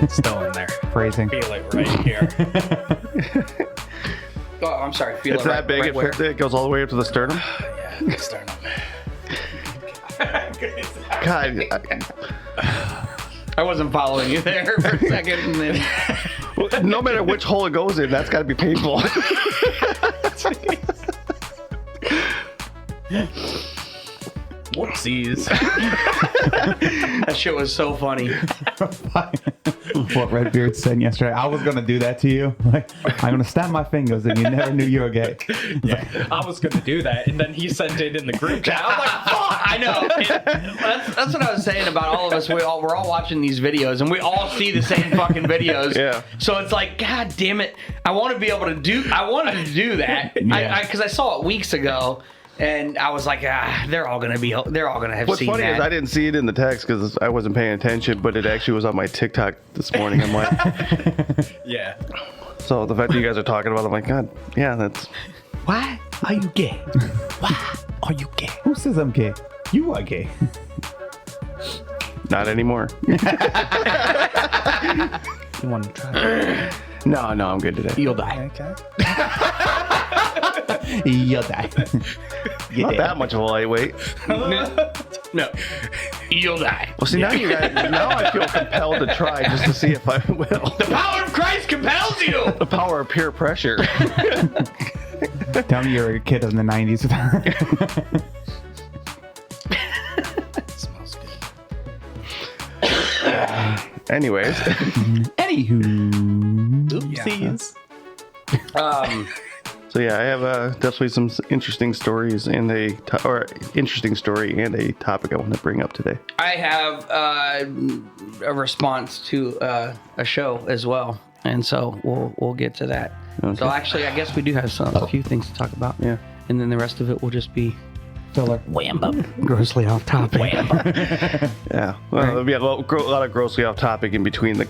Still in there. Phrasing. Feel it right here. Oh, I'm sorry. Feel It's it that big. right where? It goes all the way up to the sternum. Yeah, sternum. God, I wasn't following you there for a second. And then... no matter which hole it goes in, that's got to be painful. Whoopsies. That shit was so funny. What Redbeard said yesterday. I was gonna do that to you. Like, I'm gonna snap my fingers, and you never knew you were gay. Yeah, I was gonna do that, and then he sent it in the group chat. I was like, Fuck, I know. That's what I was saying about all of us. We're all watching these videos, and we all see the same fucking videos. Yeah. So it's like, God damn it! I want to be able to do. I wanted to do that. Yeah. Because I saw it weeks ago. And I was like, they're all gonna have What's seen funny that. is I didn't see it in the text because I wasn't paying attention, but it actually was on my TikTok this morning. I'm like, yeah. so the fact that you guys are talking about it, I'm like, God, yeah, that's. Why are you gay? Why are you gay? Who says I'm gay? You are gay. Not anymore. You want to try? No, I'm good today. You'll die. Okay. You'll die. Not that much of a lightweight. No, you'll die. Well, see, now I feel compelled to try just to see if I will. The power of Christ compels you. The power of peer pressure. Tell me you're a kid in the 90s. Smells good. Anyways, Anywho. Oopsies. so yeah, I have definitely some interesting stories and interesting story and a topic I want to bring up today. I have a response to a show as well, and so we'll get to that. Okay. So actually, I guess we do have a few things to talk about. Yeah. And then the rest of it will just be Filler. Wham up. grossly off topic. Yeah, well, there'll be a lot of grossly off topic in between the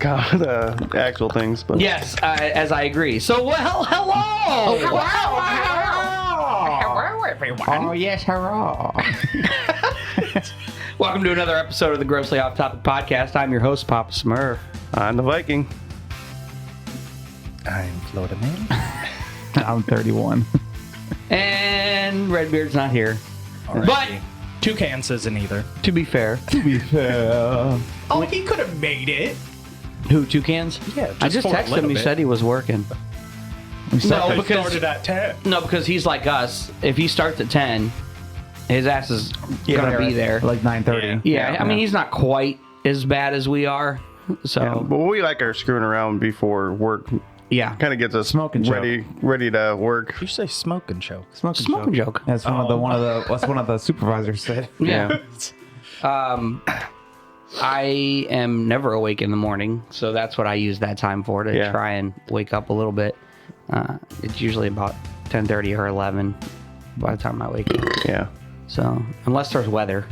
actual things, but Yes, as I agree. So, well, hello! Hello, everyone. Oh, yes, hurrah. Welcome to another episode of the Grossly Off Topic Podcast. I'm your host, Papa Smurf. I'm the Viking. I'm Florida Man. I'm 31. And Redbeard's not here. But, TwoCans isn't either. to be fair, To be fair. Oh, he could have made it. who, TwoCans? Yeah, I just for a texted him. little He bit. said he was working. We No, He because started at 10. no, because he's like us. If he starts at 10, his ass is gonna be there. Like 9:30. Yeah, I mean he's not quite as bad as we are. So Yeah, but we like our screwing around before work. yeah. Kind of gets us Smoking ready to work. You say smoke and choke. Smoking joke. That's one of the supervisors said. Yeah. I am never awake in the morning, so that's what I use that time for, to Yeah. try and wake up a little bit. It's usually about 10:30 or 11 by the time I wake up. Yeah. So unless there's weather,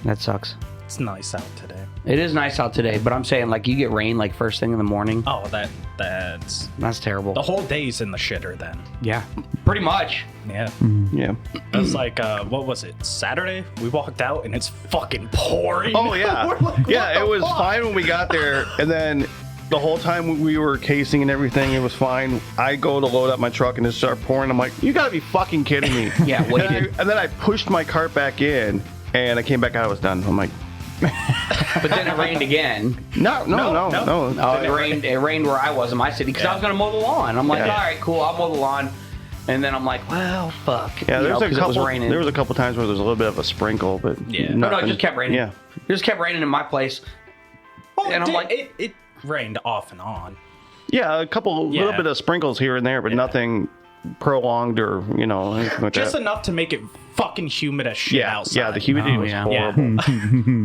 that sucks. It's nice out today. It is nice out today, but I'm saying like you get rain like first thing in the morning. Oh, that's That's terrible. the whole day's in the shitter then. Yeah, pretty much. Yeah. Yeah. It was like, what was it? Saturday? We walked out and it's fucking pouring. Oh yeah. We're like, Yeah, what it the was fuck? fine when we got there, and then the whole time we were casing and everything, it was fine. I go to load up my truck and it start pouring. I'm like, you gotta be fucking kidding me. Yeah, waited. And then I pushed my cart back in, and I came back out. I was done. I'm like, But then it rained again. no. It rained where I was in my city because I was gonna mow the lawn. I'm like, Yeah. all right, cool, I'll mow the lawn. And then I'm like, well, fuck. Yeah, You there's know, a 'cause it was couple. raining. There was a couple times where there's a little bit of a sprinkle, but Yeah. No, it nothing. just kept raining. Yeah, It just kept raining in my place. Well, And I'm like- it rained off and on. yeah, a little Yeah. bit of sprinkles here and there, but nothing prolonged or anything like Just that. enough to make it fucking humid as shit outside. Yeah, the humidity Oh, was yeah. horrible.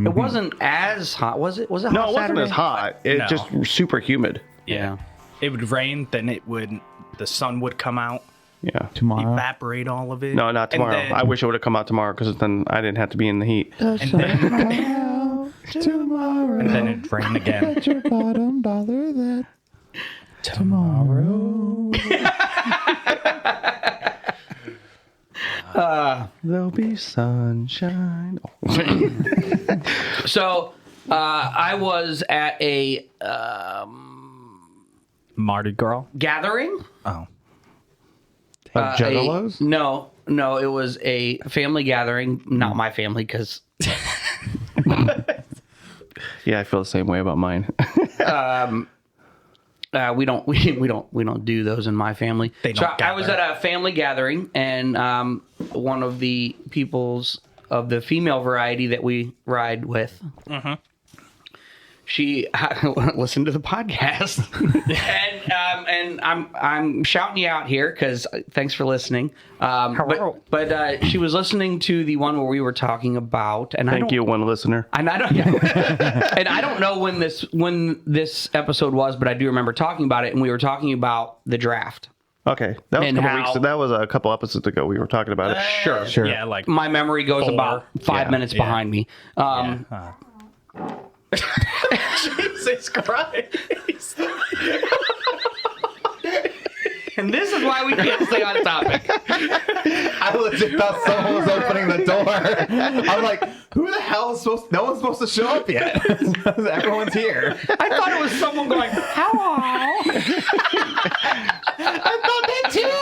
It wasn't as hot, was it? Was it hot No, it wasn't Saturday? as hot. It No. just super humid. Yeah. It would rain, then the sun would come out, Yeah. Tomorrow. evaporate all of it. No, not and tomorrow. then- I wish it would have come out tomorrow because then I didn't have to be in the heat. And then, Tomorrow. and then it'd rain again. Bet your bottom dollar that tomorrow. There'll be sunshine. So I was at a Mardi Gras. gathering. Oh. Of Juggalos? No, it was a family gathering. Not my family, because Yeah, I feel the same way about mine. we don't do those in my family. They So don't I was gather. at a family gathering, and one of the peoples of the female variety that we ride with. She listened to the podcast, and I'm shouting you out here because thanks for listening. But she was listening to the one where we were talking about, and Thank you, one listener. and I don't, and I don't know when this episode was, but I do remember talking about it, and we were talking about the draft. Okay, that was And a couple how- weeks. That was a couple episodes ago. We were talking about it. Sure. Yeah, like My memory goes 4. about 5 minutes yeah. behind me. Jesus Christ. And this is why we can't stay on topic. I legit thought someone was opening the door. I'm like, who the hell is supposed? No one's supposed to show up yet. Everyone's here. I thought it was someone going, hello. I thought that too.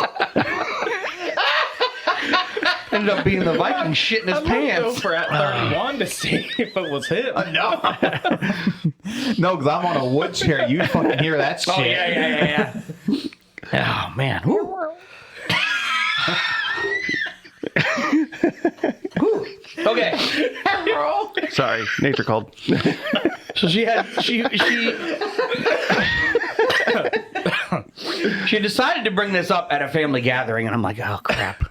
Ended up being the Viking shitting his pants. Over at 31 to see if it was him. No, because I'm on a wood chair. You fucking hear that shit? Oh, yeah. Oh, man. Woo. Okay. Sorry, nature called. So she decided to bring this up at a family gathering, and I'm like, oh, crap.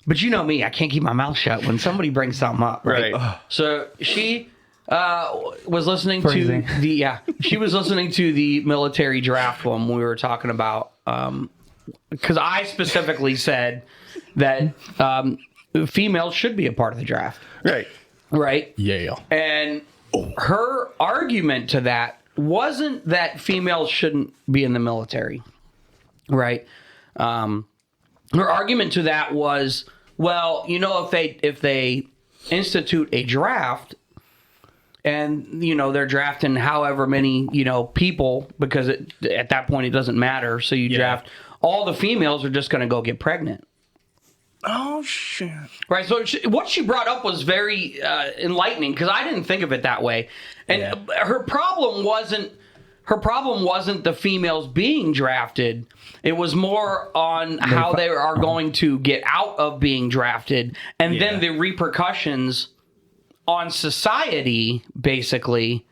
But you know me, I can't keep my mouth shut when somebody brings something up, right? Right. So she was listening Phrasing. to she was listening to the military draft one we were talking about, because I specifically said that females should be a part of the draft, Right. right? Yeah. And her argument to that wasn't that females shouldn't be in the military, right? Her argument to that was, well, you know, if they institute a draft and, you know, they're drafting however many, you know, people, because at that point it doesn't matter. So you draft all the females are just going to go get pregnant. Oh, shit. Right. So what she brought up was very enlightening, because I didn't think of it that way. And her problem wasn't the females being drafted. It was more on how they are going to get out of being drafted, and then the repercussions on society, basically,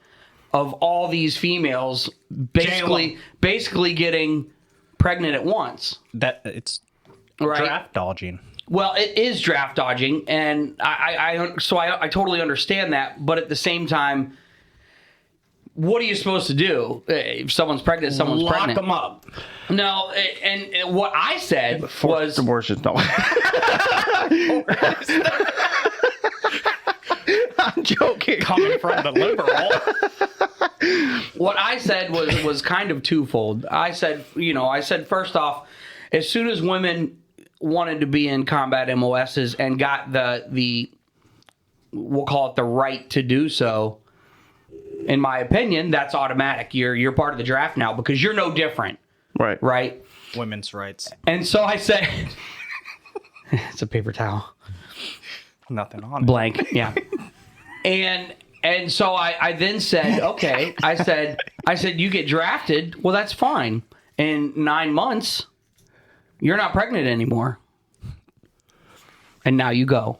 of all these females basically getting pregnant at once. That it's Right. draft dodging. Well, it is draft dodging, and I totally understand that. But at the same time, what are you supposed to do if someone's pregnant? Someone's Lock pregnant. them up. No, and what I said was, Abortion. No. I'm joking. Coming from the liberal. what I said was kind of twofold. I said first off, as soon as women wanted to be in combat MOSs and got the we'll call it the right to do so, in my opinion, that's automatic. You're part of the draft now because you're no different, Right. right? Women's rights. And so I said, it's a paper towel. Nothing on it. Blank, yeah. And so I then said, okay, I said you get drafted, well, that's fine. In 9 months, you're not pregnant anymore. And now you go.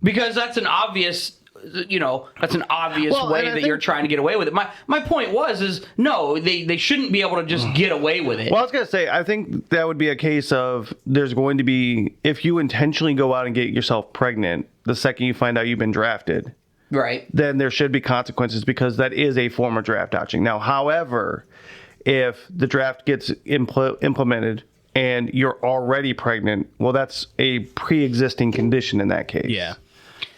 Because that's an obvious way that you're trying to get away with it. My point is no, they shouldn't be able to just get away with it. Well, I was going to say, I think that would be a case of there's going to be, if you intentionally go out and get yourself pregnant, the second you find out you've been drafted, Right. then there should be consequences because that is a form of draft dodging. Now, however, if the draft gets implemented and you're already pregnant, well, that's a pre-existing condition in that case. Yeah.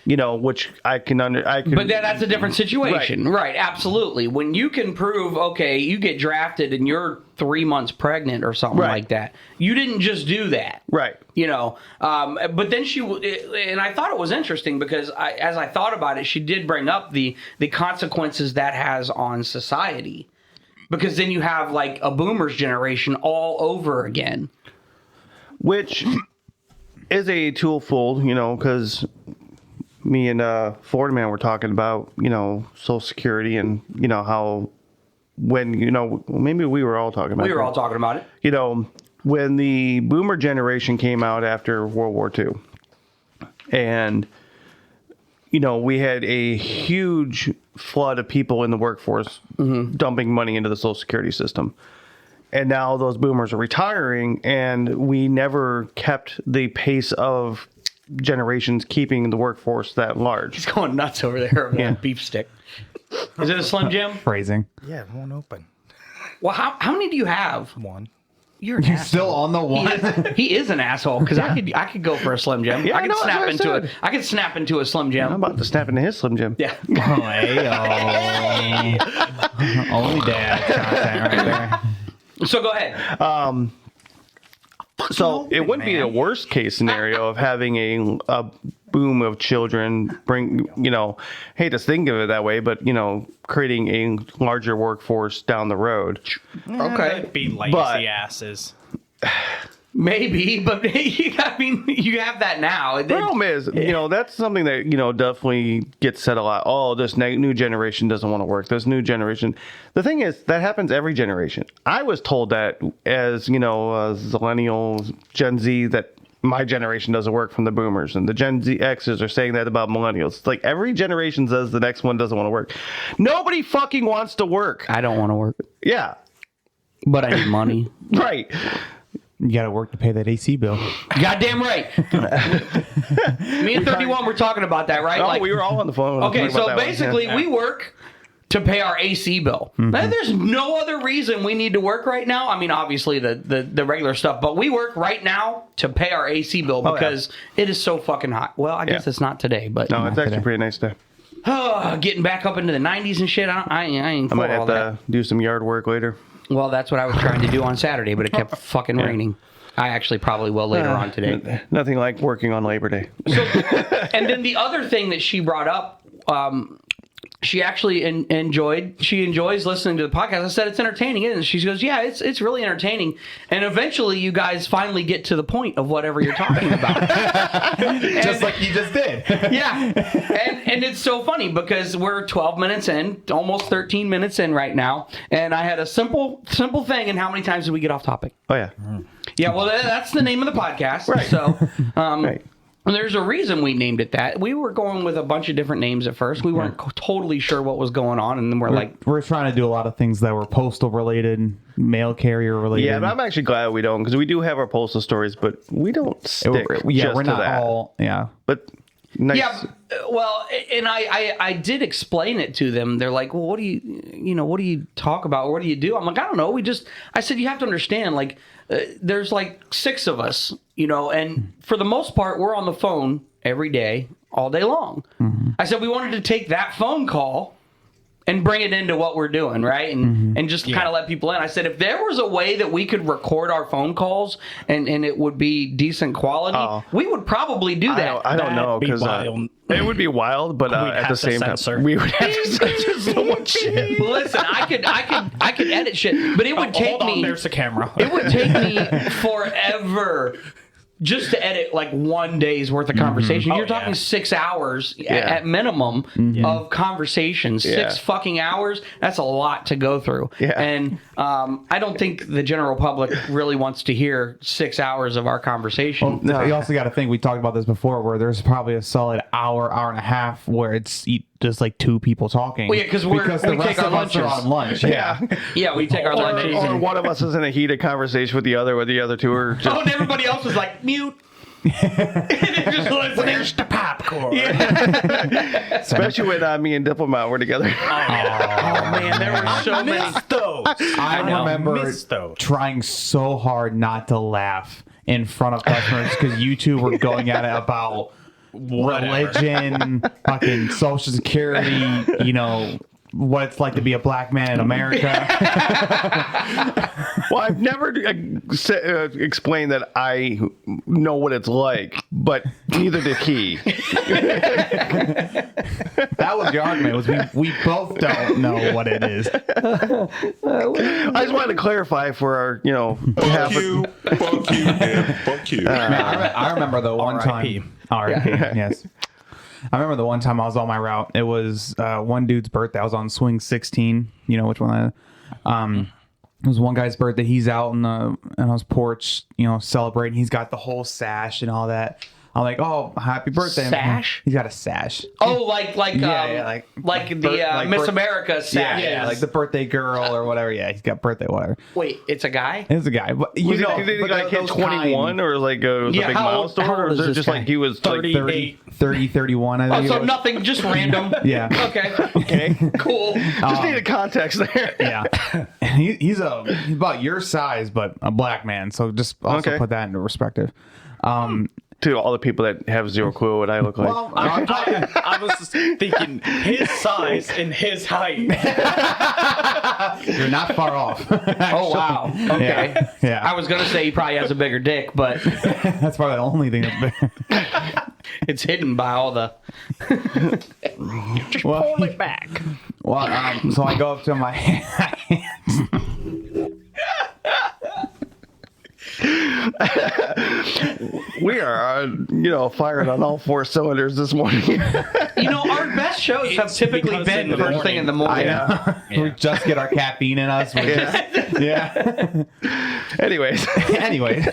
You know, which I can But that's a different situation. Right, absolutely. When you can prove, okay, you get drafted and you're 3 months pregnant or something like that. You didn't just do that. Right. You know, but then and I thought it was interesting because as I thought about it, she did bring up the consequences that has on society. Because then you have like a boomers generation all over again. Which is a twofold, you know, because me and Florida Man were talking about, you know, Social Security and, you know, how when, you know, maybe we were all talking about it. We were all talking about it. You know, when the boomer generation came out after World War II, and, you know, we had a huge flood of people in the workforce dumping money into the Social Security system. And now those boomers are retiring, and we never kept the pace of generations keeping the workforce that large. He's going nuts over there over that beef stick. Is it a Slim Jim? Phrasing. Yeah, it won't open. Well, how many do you have? One. You're an asshole. Still on the one. He is an asshole because I could go for a Slim Jim. Yeah, I could no, snap that's what I into it. I could snap into a Slim Jim. I'm about to snap into his Slim Jim. Yeah. Only dad content right there. So go ahead. So it wouldn't be a worst case scenario of having a boom of children bring, you know, hate to think of it that way, but, you know, creating a larger workforce down the road. Okay. Be lazy But- asses. Maybe, but I mean, you have that now. The problem is, you know, that's something that, you know, definitely gets said a lot. Oh, this new generation doesn't want to work. This new generation. The thing is, that happens every generation. I was told that as, you know, millennial, Gen Z, that my generation doesn't work from the boomers. And the Gen Z X's are saying that about millennials. It's like every generation says the next one doesn't want to work. Nobody fucking wants to work. I don't want to work, Yeah. but I need money. Right. You got to work to pay that AC bill. Goddamn right. Me and 31 were talking about that, right? Oh, we were all on the phone. Okay, talking about so that one. basically Yeah. we work to pay our AC bill. Now, there's no other reason we need to work right now. I mean, obviously the regular stuff, but we work right now to pay our AC bill because it is so fucking hot. Well, I guess it's not today, but No, it's actually pretty nice day. getting back up into the 90s and shit. I ain't I for might all have that. to do some yard work later. Well, that's what I was trying to do on Saturday, but it kept fucking raining. I actually probably will later on today. Nothing like working on Labor Day. So, and then the other thing that she brought up, she actually enjoys listening to the podcast. I said it's entertaining, and she goes, "Yeah, it's really entertaining." And eventually, you guys finally get to the point of whatever you're talking about. Just like you just did. Yeah, and it's so funny because we're 12 minutes in, almost 13 minutes in right now, and I had a simple thing. And how many times did we get off topic? Oh, yeah. Yeah, well, that's the name of the podcast. Right. So, Right. and there's a reason we named it that. We were going with a bunch of different names at first. We weren't totally sure what was going on, and then We're trying to do a lot of things that were postal related, mail carrier related. Yeah, but I'm actually glad we don't, because we do have our postal stories, but we don't stick just we're to not that. all. Yeah, But nice. Yeah, well, and I did explain it to them. They're like, well, what do you talk about? What do you do? I'm like, I don't know. I said, you have to understand, like, there's like 6 of us, you know, and for the most part, we're on the phone every day, all day long. I said, we wanted to take that phone call and bring it into what we're doing, right? And just kind of let people in. I said, if there was a way that we could record our phone calls and it would be decent quality, we would probably do that. I don't know, That'd be because wild. it would be wild, but at have the to same censor. time, we would have to censor so much shit. Listen, I could edit shit, but it would take Hold on, me. there's the camera. It would take me forever just to edit like one day's worth of conversation. You're talking 6 hours at minimum of conversation. 6 fucking hours. That's a lot to go through. Yeah. And I don't think the general public really wants to hear 6 hours of our conversation. You also got to think, we talked about this before, where there's probably a solid hour and a half where it's just like 2 people talking. Well, yeah, because the we rest take our of us are lunches. on lunch. Yeah. Yeah, we take our lunches. Or and- one of us is in a heated conversation with the other 2 are just... Oh, and everybody else was like, mute. Just listening. There's the popcorn. Especially when me and Diplomat were together. Oh man, there were so many. Those. I remember Miss those. trying so hard not to laugh in front of customers because you two were going at it about religion, fucking Social Security, you know, what it's like to be a black man in America. Well, I've never explained that I know what it's like, but neither did he. That was the argument. Was we both don't know what it is. I just wanted to clarify for our, Fuck you, and fuck you. I remember the one R.I.P. time. R.I.P. Yes. I remember the one time I was on my route. It was one dude's birthday. I was on swing 16. You know which one? It was one guy's birthday. He's out on his porch, celebrating. He's got the whole sash and all that. I'm like, oh, happy birthday! Sash? He's got a sash. Oh, like Yeah, like the Miss America sash. Yeah, like the birthday girl or whatever. Yeah, he's got birthday whatever. Wait, it's a guy? It's a guy, but Did he like hit 21 or like it was a big milestone, how old or is is it this just guy? like he was like 30, 31. I think. Oh, so nothing, just random. Yeah. Okay, cool. Just needed context there. Yeah, he's about your size, but a black man. So just also put that into perspective. To all the people that have zero clue what I look like. Well, I'm talking. I was just thinking his size and his height. You're not far off. Oh, wow. Okay. Yeah. I was going to say he probably has a bigger dick, but That's probably the only thing that's big. it's hidden by all the... Just Well, pull it back. Well, so I go up to my hands. We are, firing on all four cylinders this morning. our best shows have typically because been in the first thing in the morning. We just get our caffeine in us. Yeah. Anyways. Anyway,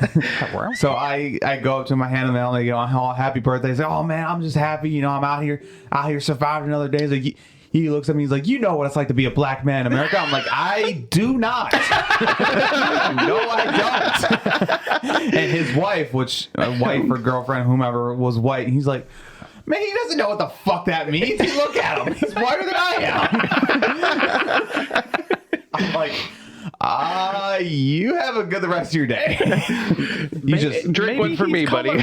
so I go up to my hand and they go, oh, happy birthday. I say, oh man, I'm just happy. I'm out here surviving another day. He's like, he looks at me. He's like, you know what it's like to be a black man in America. I'm like, I do not. No, I don't. And his wife, wife or girlfriend, whomever was white. He's like, man, he doesn't know what the fuck that means. Look at him. He's whiter than I am. I'm like, you have a good the rest of your day. You just Drink one for me, buddy.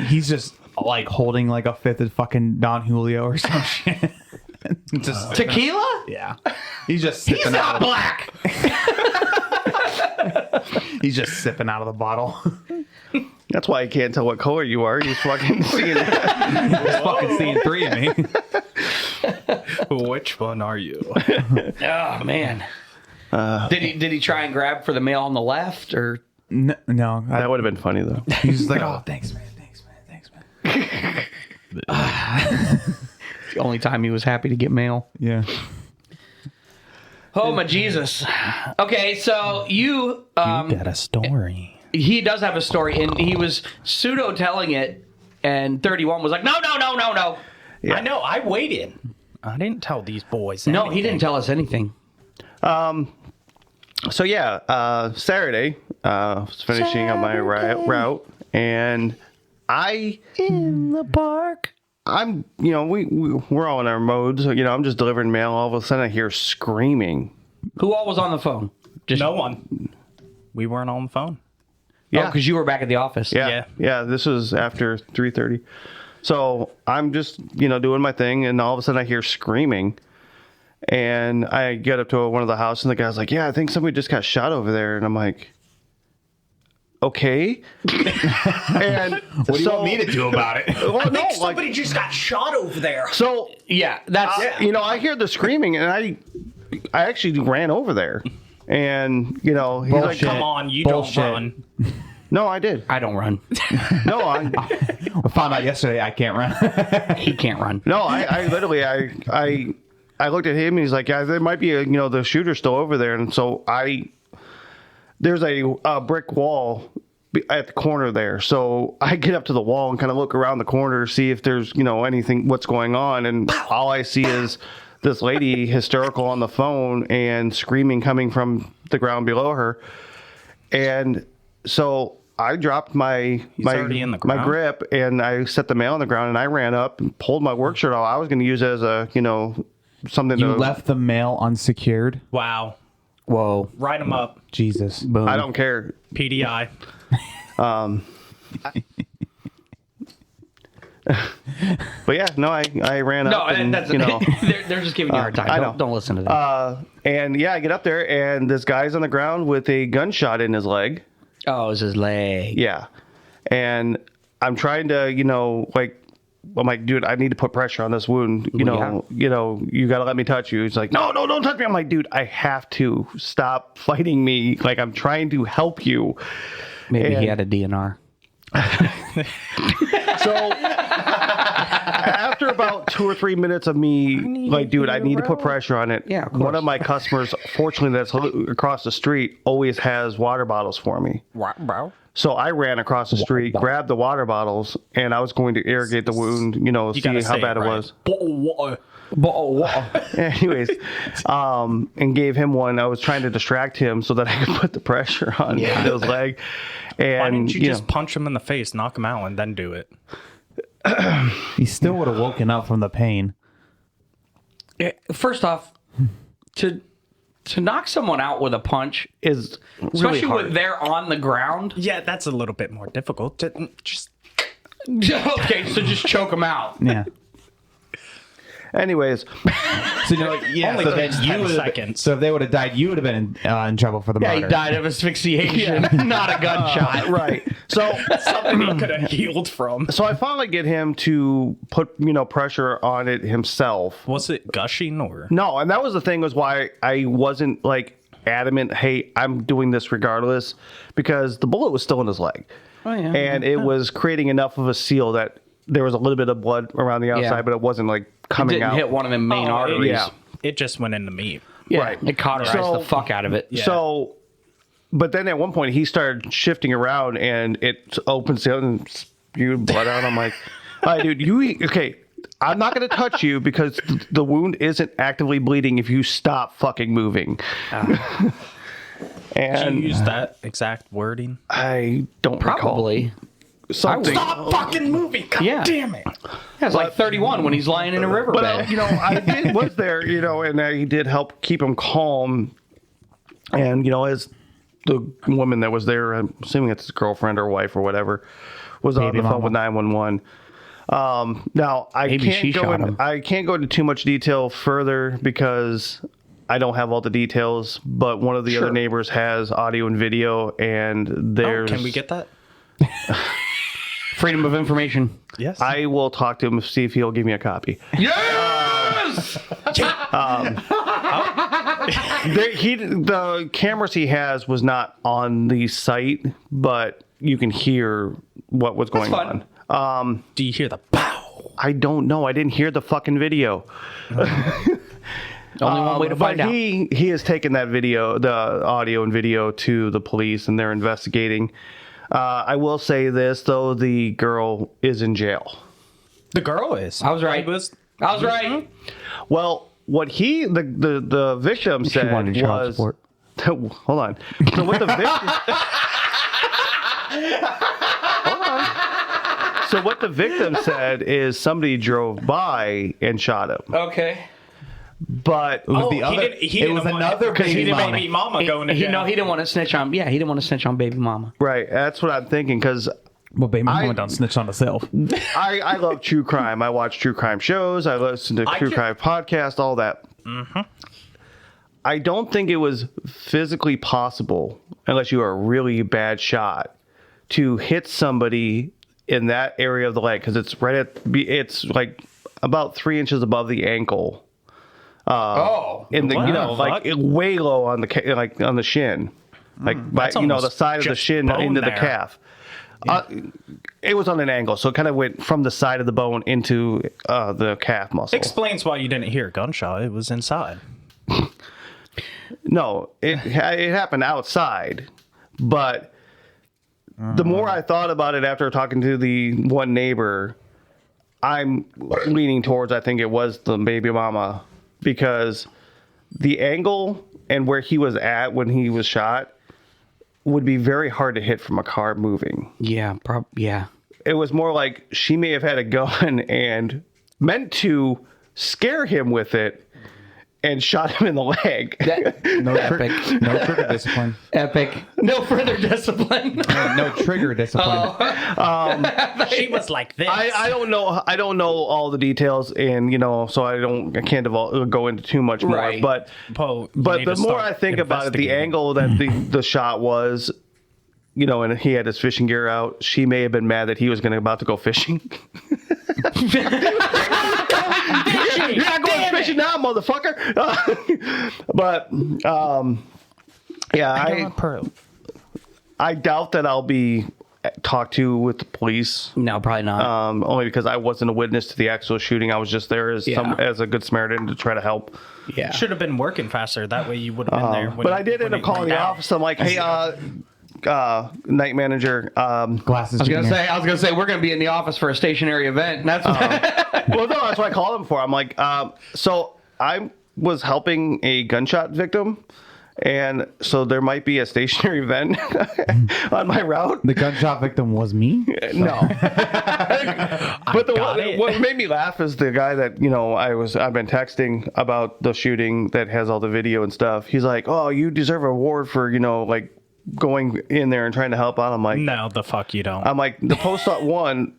he's just like holding like a fifth of fucking Don Julio or some shit. Just Tequila? yeah. He's just sipping He's not black. He's just sipping out of the bottle. That's why I can't tell what color you are. He's fucking seeing He's fucking seeing three of me. Which one are you? Oh, man. Did he try and grab for the male on the left, or... No, that would have been funny though. he's just like, oh, thanks, man. The only time he was happy to get mail. Yeah. Oh, my Jesus. Okay, so you Got a story. he does have a story, and he was pseudo telling it, and 31 was like, no. Yeah. I know. I waited. I didn't tell these boys. No, he didn't tell us anything. So yeah, Saturday, was finishing up my route, and In the park. I'm, we're all in our modes. So, I'm just delivering mail. All of a sudden, I hear screaming. Who all was on the phone? Just No one. We weren't on the phone. Yeah, because you were back at the office. yeah. This was after 3:30. So I'm just, doing my thing, and all of a sudden, I hear screaming. And I get up to one of the houses, and the guy's like, "Yeah, I think somebody just got shot over there." And I'm like, "Okay." And What do you want me to do about it? well, no, Somebody just got shot over there. so Yeah, that's... I hear the screaming, and I actually ran over there, and he's like, Bullshit. Come on, you Bullshit. don't run. "No, I did. I don't run. No, I found out yesterday I can't run. He can't run. no, I literally I looked at him, and he's like, yeah, there might be the shooter still over there, and so there's a brick wall at the corner there, so I get up to the wall and kind of look around the corner to see if there's anything, what's going on, and all I see is this lady hysterical on the phone and screaming coming from the ground below her, and so I dropped my already in the ground? grip, and I set the mail on the ground, and I ran up and pulled my work shirt off. I was going to use it as a something You to left the mail unsecured? Wow. Whoa. Write them up. Jesus. Boom. I don't care. But yeah, no, I ran No, up and, that's you know. they're just giving you a hard time. I know. Don't listen to them. And yeah, I get up there and this guy's on the ground with a gunshot in his leg. Oh, it's his leg. Yeah. And I'm trying to, I'm like, dude, I need to put pressure on this wound. You got to let me touch you. He's like, no, don't touch me. I'm like, dude, I have to stop fighting me. Like, I'm trying to help you. Maybe he had a DNR. So after about 2 or 3 minutes of me, like, dude, I need to put pressure on it. Yeah, of course. One of my customers, fortunately, that's across the street, always has water bottles for me. Bro. So I ran across the street, grabbed the water bottles, and I was going to irrigate the wound, see how bad it was. Water. Anyways, and gave him one. I was trying to distract him so that I could put the pressure on his leg. And Why didn't you just punch him in the face, knock him out, and then do it? He still would have woken up from the pain. First off, to knock someone out with a punch, is really especially hard. when they're on the ground. Yeah, that's a little bit more difficult. Just Okay, so just choke them out. Yeah. Anyways, So yeah. Only So then takes you 10 would. seconds. So if they would have died, you would have been in trouble for the Yeah, murder. he died of asphyxiation, not a gunshot. right. So something he could have healed from. I finally get him to put, pressure on it himself. Was it gushing or? No, and that was the thing was why I wasn't like adamant, hey, I'm doing this regardless, because the bullet was still in his leg. Oh, yeah. And it was creating enough of a seal that there was a little bit of blood around the outside, but it wasn't like coming Didn't out. hit one of the main arteries. yeah. It just went into me. Yeah, Right. it cauterized So- the fuck out of it. Yeah. So, but then at one point he started shifting around and it opens out and spewed blood out. I'm like, all right, dude, okay. I'm not going to touch you because the wound isn't actively bleeding if you stop fucking moving. Did And you use that exact wording? I don't Probably. recall something. Stop fucking moving! God Yeah. damn it! Yeah, it's like 31 when he's lying in a riverbed. But I was there, and I did help keep him calm. And as the woman that was there, I'm assuming it's his girlfriend or wife or whatever, was on Baby the phone mama. with 911. Now Maybe she shot him. I can't go into too much detail further because I don't have all the details. But one of the other neighbors has audio and video, and there's. Can we get that? Freedom of information. Yes. I will talk to him, see if he'll give me a copy. Yes! The cameras he has was not on the site, but you can hear what was going fun. on. Do you hear the pow? I don't know. I didn't hear the fucking video. Only one way to find out. He has taken that video, the audio and video, to the police, and they're investigating. I will say this though: the girl is in jail. The girl is. I was right. I was. I was right. Well, what the victim said wanted child was. support. Hold on. So what the victim. So what the victim said is somebody drove by and shot him. Okay. But It was Oh, the other. he it was didn't another because he baby didn't mama. baby mama going to He jail. didn't want to snitch on. Yeah, he didn't want to snitch on baby mama. right, that's what I'm thinking because Well, baby mama don't snitch on herself. I love true crime. I watch true crime shows. I listen to true crime podcasts, all that. Mm-hmm. I don't think it was physically possible, unless you are a really bad shot, to hit somebody in that area of the leg because it's it's like about 3 inches above the ankle. In the What? way low on the on the shin, by That's the almost side of the just shin bone into the there. calf. It was on an angle, so it kind of went from the side of the bone into the calf muscle. Explains why you didn't hear a gunshot. It was inside. No, it happened outside, but the more I thought about it after talking to the one neighbor, I'm leaning towards I think it was the baby mama because the angle and where he was at when he was shot would be very hard to hit from a car moving. Yeah, yeah. It was more like she may have had a gun and meant to scare him with it and shot him in the leg. Epic. No trigger discipline. Epic. No further discipline. No trigger discipline. She was like this. I don't know. I don't know all the details, and so I can't go into too much more. Right. But Poe, you but need the to more start I think about it, the investigating. angle that the shot was, and he had his fishing gear out. She may have been mad that he was about to go fishing. You're not going fishing now, motherfucker. But yeah, I doubt that I'll be talked to with the police. No, probably not. Only because I wasn't a witness to the actual shooting. I was just there as as a good Samaritan to try to help. Yeah. Should have been working faster. That way you would have been there. But I did end up calling the office. I'm like, hey, night manager. Glasses. I was gonna say we're gonna be in the office for a stationary event. And that's Well, no, that's what I called him for. I'm like, so I was helping a gunshot victim. And so there might be a stationary event on my route. The gunshot victim was me? No. But what made me laugh is the guy that, I've been texting about the shooting that has all the video and stuff. He's like, oh, you deserve an award for, going in there and trying to help out. I'm like, no, the fuck you don't. I'm like, the post-op one,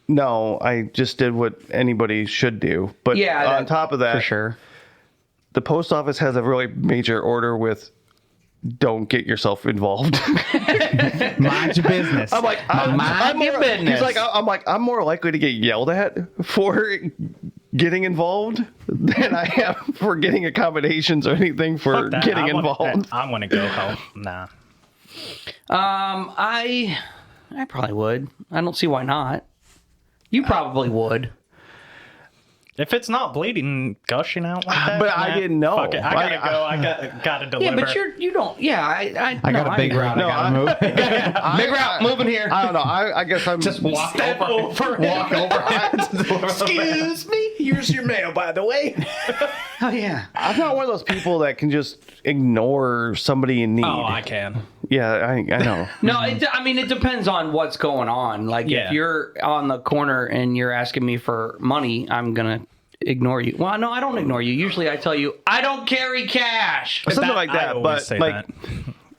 no, I just did what anybody should do. But on top of that, for sure. The post office has a really major order with don't get yourself involved. Mind your business. I'm like, Mind your business. He's like, I'm more likely to get yelled at for getting involved than I am for getting accommodations or anything for Fuck that. getting involved. I want to go home. Nah. I probably would. I don't see why not. You probably would. If it's not bleeding, gushing out like that. But I didn't know. Fuck it. I gotta go. I gotta deliver. Yeah, but you don't. Yeah, I got a big route. I gotta move. Big route moving here. I don't know. I guess I'm Just walk Step over. Walk over. Excuse me. Here's your mail, by the way. Oh yeah. I'm not one of those people that can just ignore somebody in need. Oh, I can. Yeah, I know. No, it depends on what's going on. Like, Yeah. if you're on the corner and you're asking me for money, I'm going to ignore you. Well, no, I don't ignore you. Usually I tell you, I don't carry cash. Something like I that. always But say like, that.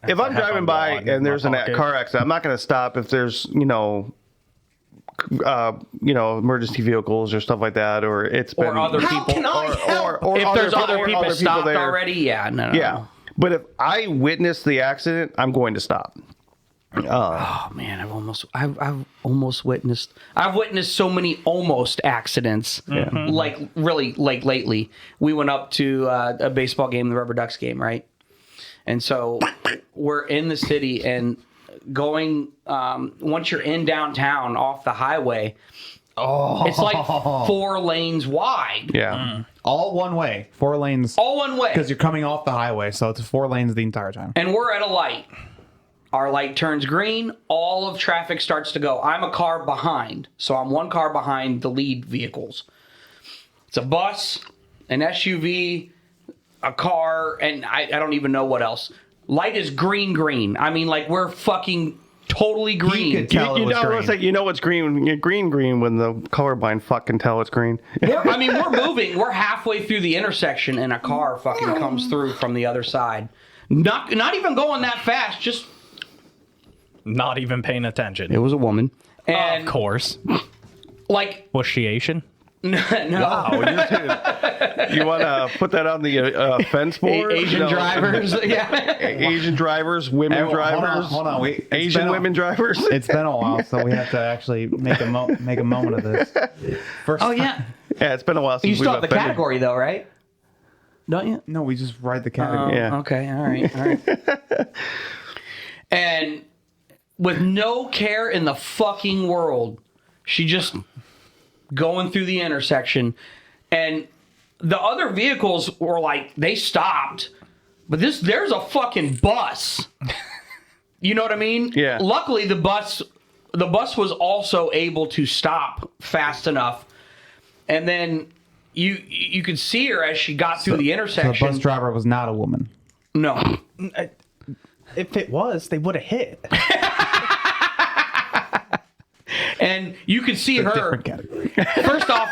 if I'm have driving a by wallet in and there's my a pocket. car accident, I'm not going to stop if there's emergency vehicles or stuff like that, or it's been other How people. can I help? or If there's other or people stopped there. already, yeah, no. Yeah, but if I witness the accident, I'm going to stop. Oh man, I've almost witnessed. I've witnessed so many almost accidents. Like really, like lately, we went up to a baseball game, the Rubber Ducks game, right? And so we're in the city and going. Once you're in downtown off the highway, it's like 4 lanes wide, Yeah, All one way. 4 lanes. all one way. Because you're coming off the highway, so it's 4 lanes the entire time. And we're at a light. Our light turns green. All of traffic starts to go. I'm a car behind. So I'm 1 car behind the lead vehicles. It's a bus, an SUV, a car, and I don't even know what else. Light is green. I mean, like, we're fucking totally green. could tell it was green. It's like, it's green. You're green when the colorblind fuck can tell it's green. We're moving. We're halfway through the intersection, and a car fucking comes through from the other side. Not even going that fast, just... Not even paying attention. It was a woman. And, Of course. like, Was she Asian? no. Oh, you want to put that on the fence board? Asian drivers. Yeah. Asian drivers, women drivers. Hold on. Wait. Asian women drivers. It's been a while, so we have to actually make a moment of this. First, Oh, yeah. Yeah, it's been a while since You we've still have the offended. category, though, right? Don't you? No, we just ride the category. Yeah. Okay. All right. And with no care in the fucking world, she just going through the intersection, and the other vehicles were like, they stopped, but there's a fucking bus. You know what I mean? Yeah. Luckily, the bus was also able to stop fast enough, and then you could see her as she got through the So intersection. the bus driver was not a woman. No. If it was, they would have hit. And you could see her. Different category. First off,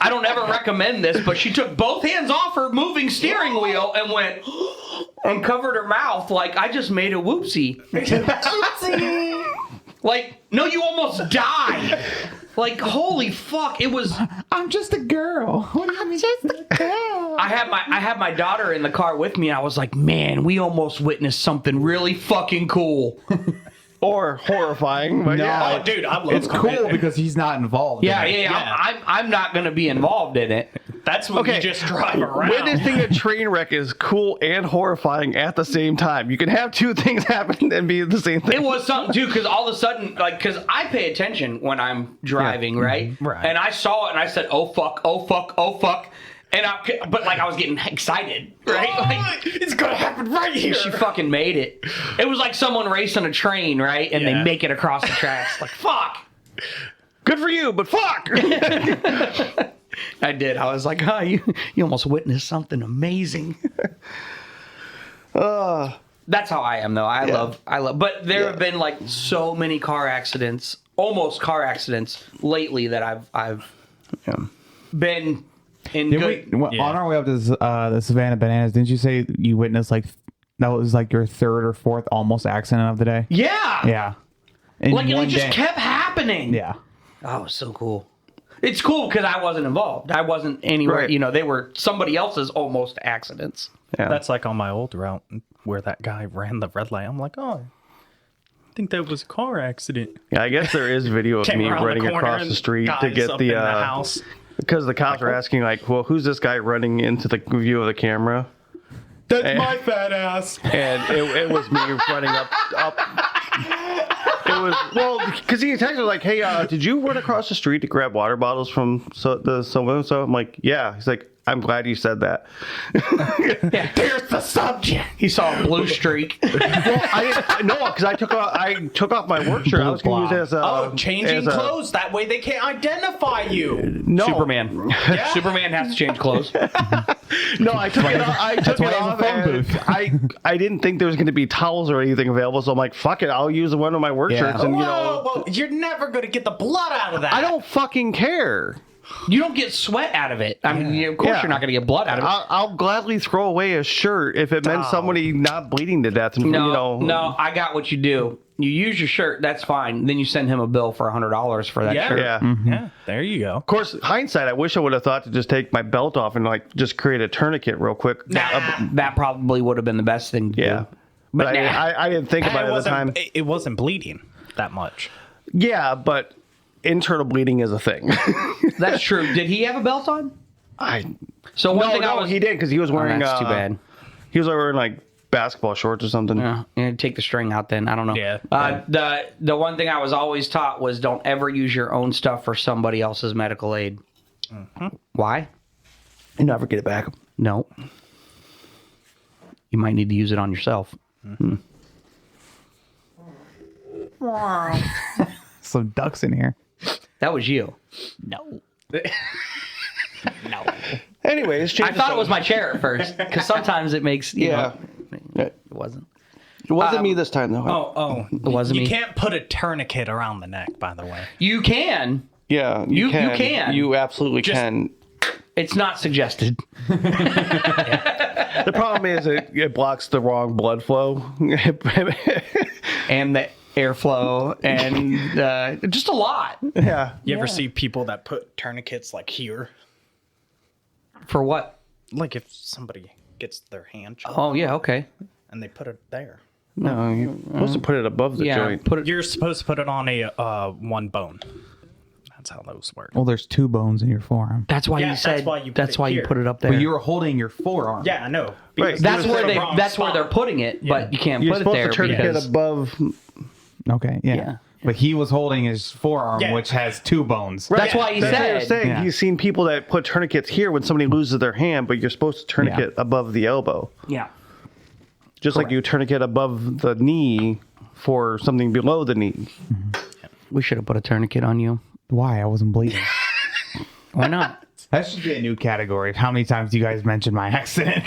I don't ever recommend this, but she took both hands off her moving steering wheel and went and covered her mouth like I just made a whoopsie. Like, no, you almost died. Like, holy fuck! It was. I'm just a girl. What do you mean? Just a girl. I had my daughter in the car with me, and I was like, man, we almost witnessed something really fucking cool. Or horrifying. But No, yeah. Oh, dude, I love It's cool because he's not involved. Yeah, in it. yeah. I'm not gonna be involved in it. That's when you just drive around. Witnessing a train wreck is cool and horrifying at the same time. You can have two things happen and be the same thing. It was something too, because all of a sudden, like, because I pay attention when I'm driving, right? Right. And I saw it, and I said, "Oh fuck! Oh fuck! Oh fuck!" And but like I was getting excited, right? Like, it's gonna happen right here. she fucking made it. It was like someone racing a train, right? And they Yeah. make it across the tracks. Like, fuck! Good for you, but fuck! I did. I was like, oh, you almost witnessed something amazing. That's how I am, though. I love. But there have been like so many car accidents, almost car accidents lately that I've been in good. On our way up to the Savannah Bananas, didn't you say you witnessed like that was like your third or fourth almost accident of the day? Yeah. Yeah. In Like, it one just day. kept happening. Yeah. Oh, it was so cool. It's cool because I wasn't involved. I wasn't anywhere. Right. You know, they were somebody else's almost accidents. Yeah. That's like on my old route where that guy ran the red light. I'm like, oh, I think that was a car accident. Yeah, I guess there is video of Came me around the running corner across and the street to guys get up the in house. because the cops are asking like, well, who's this guy running into the view of the camera? That's my fat ass. And it was me running up. It was because he texted like, "Hey, did you run across the street to grab water bottles from the so-and-so?" I'm like, "Yeah." He's like, "I'm glad you said that." There's the subject. He saw a blue streak. Well, because I took off my work shirt. I was going to use it as a Changing as a- clothes. That way they can't identify you. No, Superman. Superman has to change clothes. No, I took it off. I took why it he has a off. phone And booth. I didn't think there was going to be towels or anything available, so I'm like, "Fuck it, I'll use one of my work Yeah. shirts." And Whoa, you're never going to get the blood out of that. I don't fucking care. You don't get sweat out of it. I mean, of course Yeah. you're not going to get blood out of it. I'll gladly throw away a shirt if it meant somebody not bleeding to death. And, No, I got what you do. You use your shirt, that's fine. Then you send him a bill for $100 for that shirt. Yeah. Yeah, there you go. Of course, hindsight, I wish I would have thought to just take my belt off and like just create a tourniquet real quick. That probably would have been the best thing to Yeah. do. But But nah. I didn't think about it at the time. It wasn't bleeding that much. Yeah, but internal bleeding is a thing. That's true. Did he have a belt on? So one thing I was he did because he was wearing. that's too bad. He was wearing like basketball shorts or something. Yeah, take the string out then. I don't know. Yeah. The one thing I was always taught was don't ever use your own stuff for somebody else's medical aid. Why? You never get it back. No. You might need to use it on yourself. Some ducks in here. That was you. No. No. Anyways, I thought it was my chair at first because sometimes it makes Yeah. It wasn't. It wasn't me this time though. It wasn't you me. can't put a tourniquet around the neck, by the way. You can. Yeah, You can. can. You absolutely can. It's not suggested. The problem is it blocks the wrong blood flow. And the airflow and just a lot. Yeah. You ever see people that put tourniquets like here? For what? Like if somebody gets their hand chopped Oh yeah, okay. and they put it there. No, you're supposed to put it above the Yeah, joint. put it. You're supposed to put it on a one bone. That's how those work. Well, there's 2 bones in your forearm. That's why Yeah, you said. that's why you put That's it why you here. put it up there. But you were holding your forearm. Yeah, I know. Right. That's You where put it they. wrong That's where spot. they're putting it, but you can't You're put it supposed there to tourniquet because above. Okay, yeah. Yeah. But he was holding his forearm, Yeah. which has 2 bones. that's why he That's what you're said. saying. Yeah. He's seen people that put tourniquets here when somebody loses their hand, but you're supposed to tourniquet above the elbow. Yeah. Just like you tourniquet above the knee for something below the knee. We should have put a tourniquet on you. Why? I wasn't bleeding. Why not? That should be a new category. How many times do you guys mention my accident?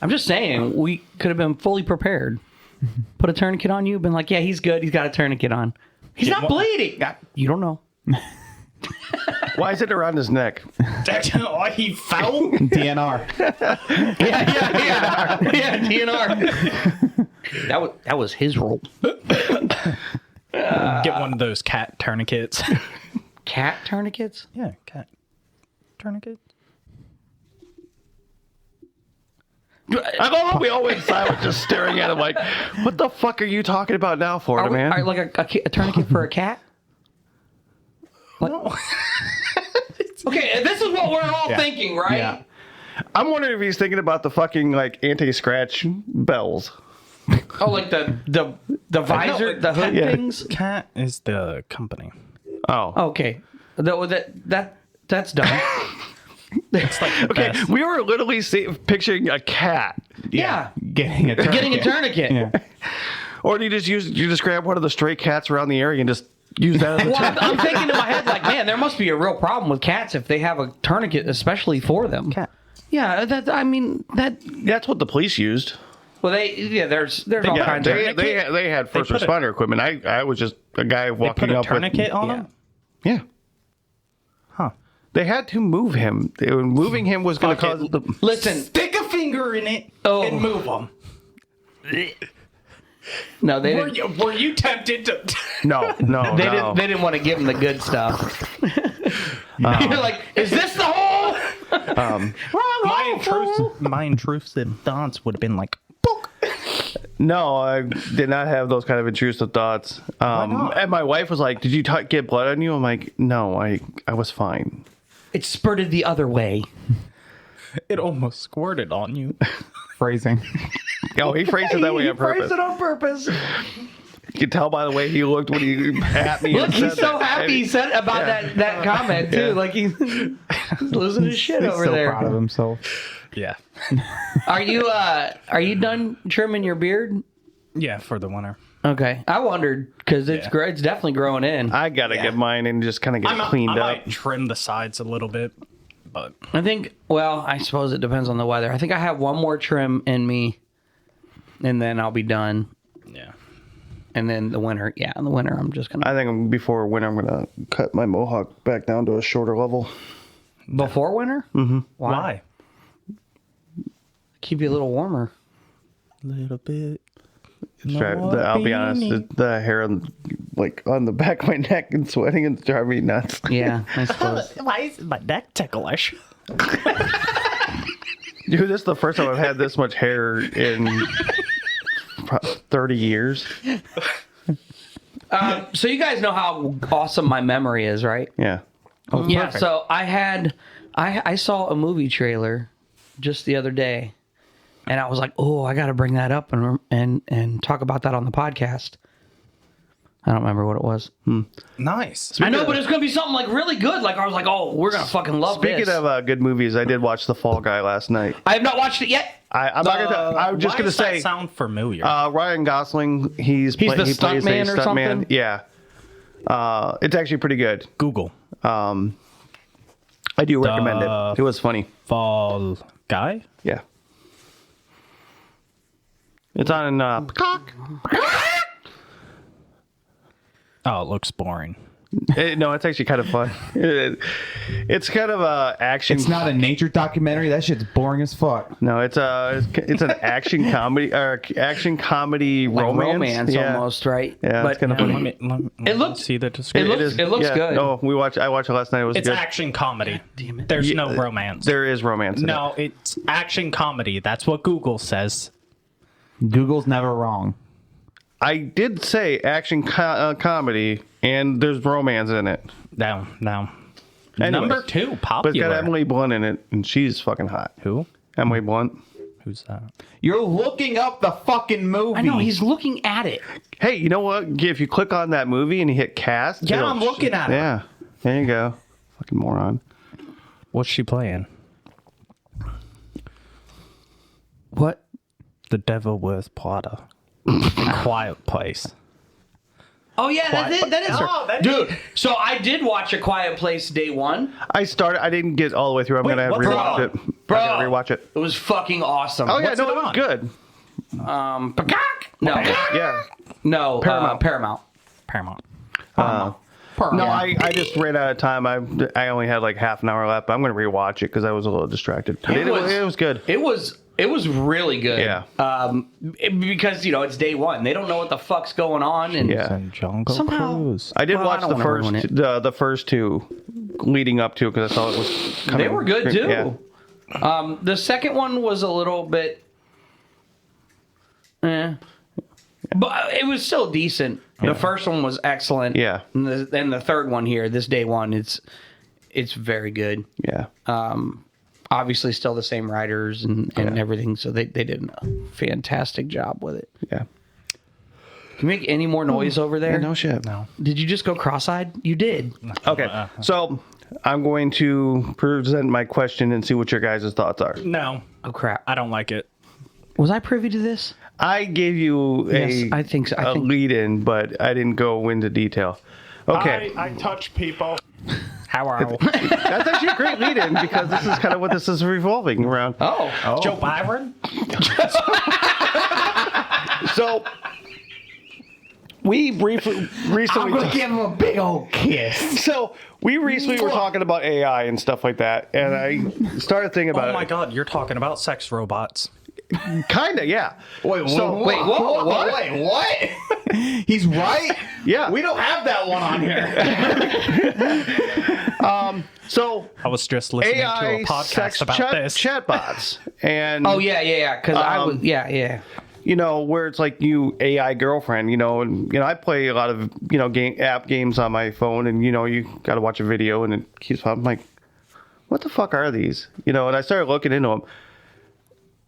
I'm just saying we could have been fully prepared. Put a tourniquet on you. Been like, yeah, he's good. He's got a tourniquet on. He's not bleeding. You don't know. Why is it around his neck? Oh, he fell? DNR. Yeah, DNR. That was his role. Get one of those cat tourniquets. Cat tourniquets? Yeah, cat tourniquets. I don't know. We all went silent, just staring at him like, what the fuck are you talking about now, Florida man? Like a tourniquet for a cat? No. Okay, this is what we're all thinking, right? Yeah. I'm wondering if he's thinking about the fucking like anti-scratch bells. Oh, like the visor, the hood things? Cat is the company. Oh. Okay. That's dumb. It's like the Okay, best. we were literally picturing a cat. Yeah. Getting a tourniquet. Getting a tourniquet. Yeah. Or do you just grab one of the stray cats around the area and just use that as a Well, tourniquet? I'm thinking in my head, like, man, there must be a real problem with cats if they have a tourniquet, especially for them. Cat. Yeah, That's what the police used. Well, there's all Yeah, kinds of. they had first put a- responder equipment. I was just a guy They walking put a up tourniquet on Yeah. him? Yeah. Huh. They had to move him. Moving him was going to Fuck cause it. the. Listen, Stick a finger in it and move them. no, they didn't. Were you tempted to? No. They didn't want to give him the good stuff. You're like, is this the hole? My intrusive thoughts would have been like, book. No, I did not have those kind of intrusive thoughts. not? And my wife was like, "Did you get blood on you?" I'm like, "No, I was fine." It spurted the other way. It almost squirted on you. Phrasing. Oh, he phrased it that way on purpose. it on purpose. You can tell by the way he looked when he at me. Look, and he's said so that. happy he said about that comment too. Yeah. Like he's losing his shit He's over so there. proud of himself. Yeah. Are you done trimming your beard? Yeah, for the winter. Okay, I wondered because it's it's definitely growing in. I gotta get mine and just kind of get it I cleaned up. might trim the sides a little bit, but I think. Well, I suppose it depends on the weather. I think I have one more trim in me, and then I'll be done. yeah. And then the winter, in the winter, I'm just gonna I think before winter, I'm gonna cut my mohawk back down to a shorter level. before winter. Mm-hmm. Why? Keep you a little warmer. A little bit. I'll be honest, the hair on the back of my neck and sweating and driving me nuts. Yeah, I suppose. Why is my neck ticklish? Dude, this is the first time I've had this much hair in 30 years. So you guys know how awesome my memory is, right? Yeah. Yeah. perfect. So I saw a movie trailer just the other day, and I was like, oh, I got to bring that up and talk about that on the podcast. I don't remember what it was. Nice. I know, but it's gonna be something like really good. Like I was like, oh, we're gonna fucking love Speaking this. of good movies, I did watch The Fall Guy last night. I have not watched it yet. I'm not gonna. I'm just Why gonna does that say, sound familiar. Ryan Gosling. He's the he plays stuntman a or stuntman. something? Yeah. It's actually pretty good. Google. I do recommend it. It was funny. Fall Guy? Yeah. It's on Peacock. Oh, it looks boring. No, it's actually kind of fun. It's kind of a action. It's not a nature documentary. That shit's boring as fuck. No, it's an action comedy or action comedy Like romance. Yeah. almost, right? Yeah, but it's kind of funny. Let me It looks- see the it description. looks yeah. good. No, I watched it last night. It was It's good. action comedy. Damn it. There's no romance. There is romance. In No, it's action comedy. That's what Google says. Google's never wrong. I did say action comedy, and there's romance in it. No. Anyways, Number 2, popular. But it's got Emily Blunt in it, and she's fucking hot. Who? Emily Blunt. Who's that? You're looking up the fucking movie. I know he's looking at it. Hey, you know what? If you click on that movie and you hit cast, Yeah, it'll- I'm looking at it. Yeah, there you go. Fucking moron. What's she playing? What? The Devil Wears Prada. Quiet Place. Oh yeah, that is her. Oh, that Dude, so I did watch A Quiet Place day one. I didn't get all the way through. I'm gonna what's rewatch it it. Bro. I gotta rewatch it. It was fucking awesome. Oh yeah, What's no, it it was on? good. Peacock? No, Yeah. no, Paramount. Paramount. Paramount. No, I just ran out of time. I only had like half an hour left, but I'm going to rewatch it because I was a little distracted. But it was good. It was really good. Yeah. Because it's day one. They don't know what the fuck's going on, and And Jungle Somehow- Cruise. I did Well, I watch don't wanna ruin it. the first two leading up to because I thought it was kind they of were good too. Yeah. The second one was a little bit, but it was still decent. The first one was excellent. Yeah. And the third one here, this day one, it's very good. Yeah. Obviously, still the same writers and everything, so they did a fantastic job with it. Yeah. Can you make any more noise over there? Yeah, no shit. No. Did you just go cross-eyed? You did. Okay. So I'm going to present my question and see what your guys' thoughts are. No, Oh crap! I don't like it. Was I privy to this? I gave you Yes, I think so. I a think lead in, but I didn't go into detail. Okay. I touch people. How That's actually a great lead in because this is kind of what this is revolving around. Oh, Joe Byron? So we recently give him a big old kiss. So we recently were talking about AI and stuff like that, and I started thinking about Oh my it. god, you're talking about sex robots. Kinda, yeah. Wait, So- wait, what? Wait, what? He's right. Yeah. We don't have that one on here. So I was just listening to AI a podcast sex about this. chatbots, and oh yeah. Because I was yeah. where it's like you AI girlfriend, and I play a lot of app games on my phone, and you got to watch a video, and it keeps. I'm like, what the fuck are these? And I started looking into them.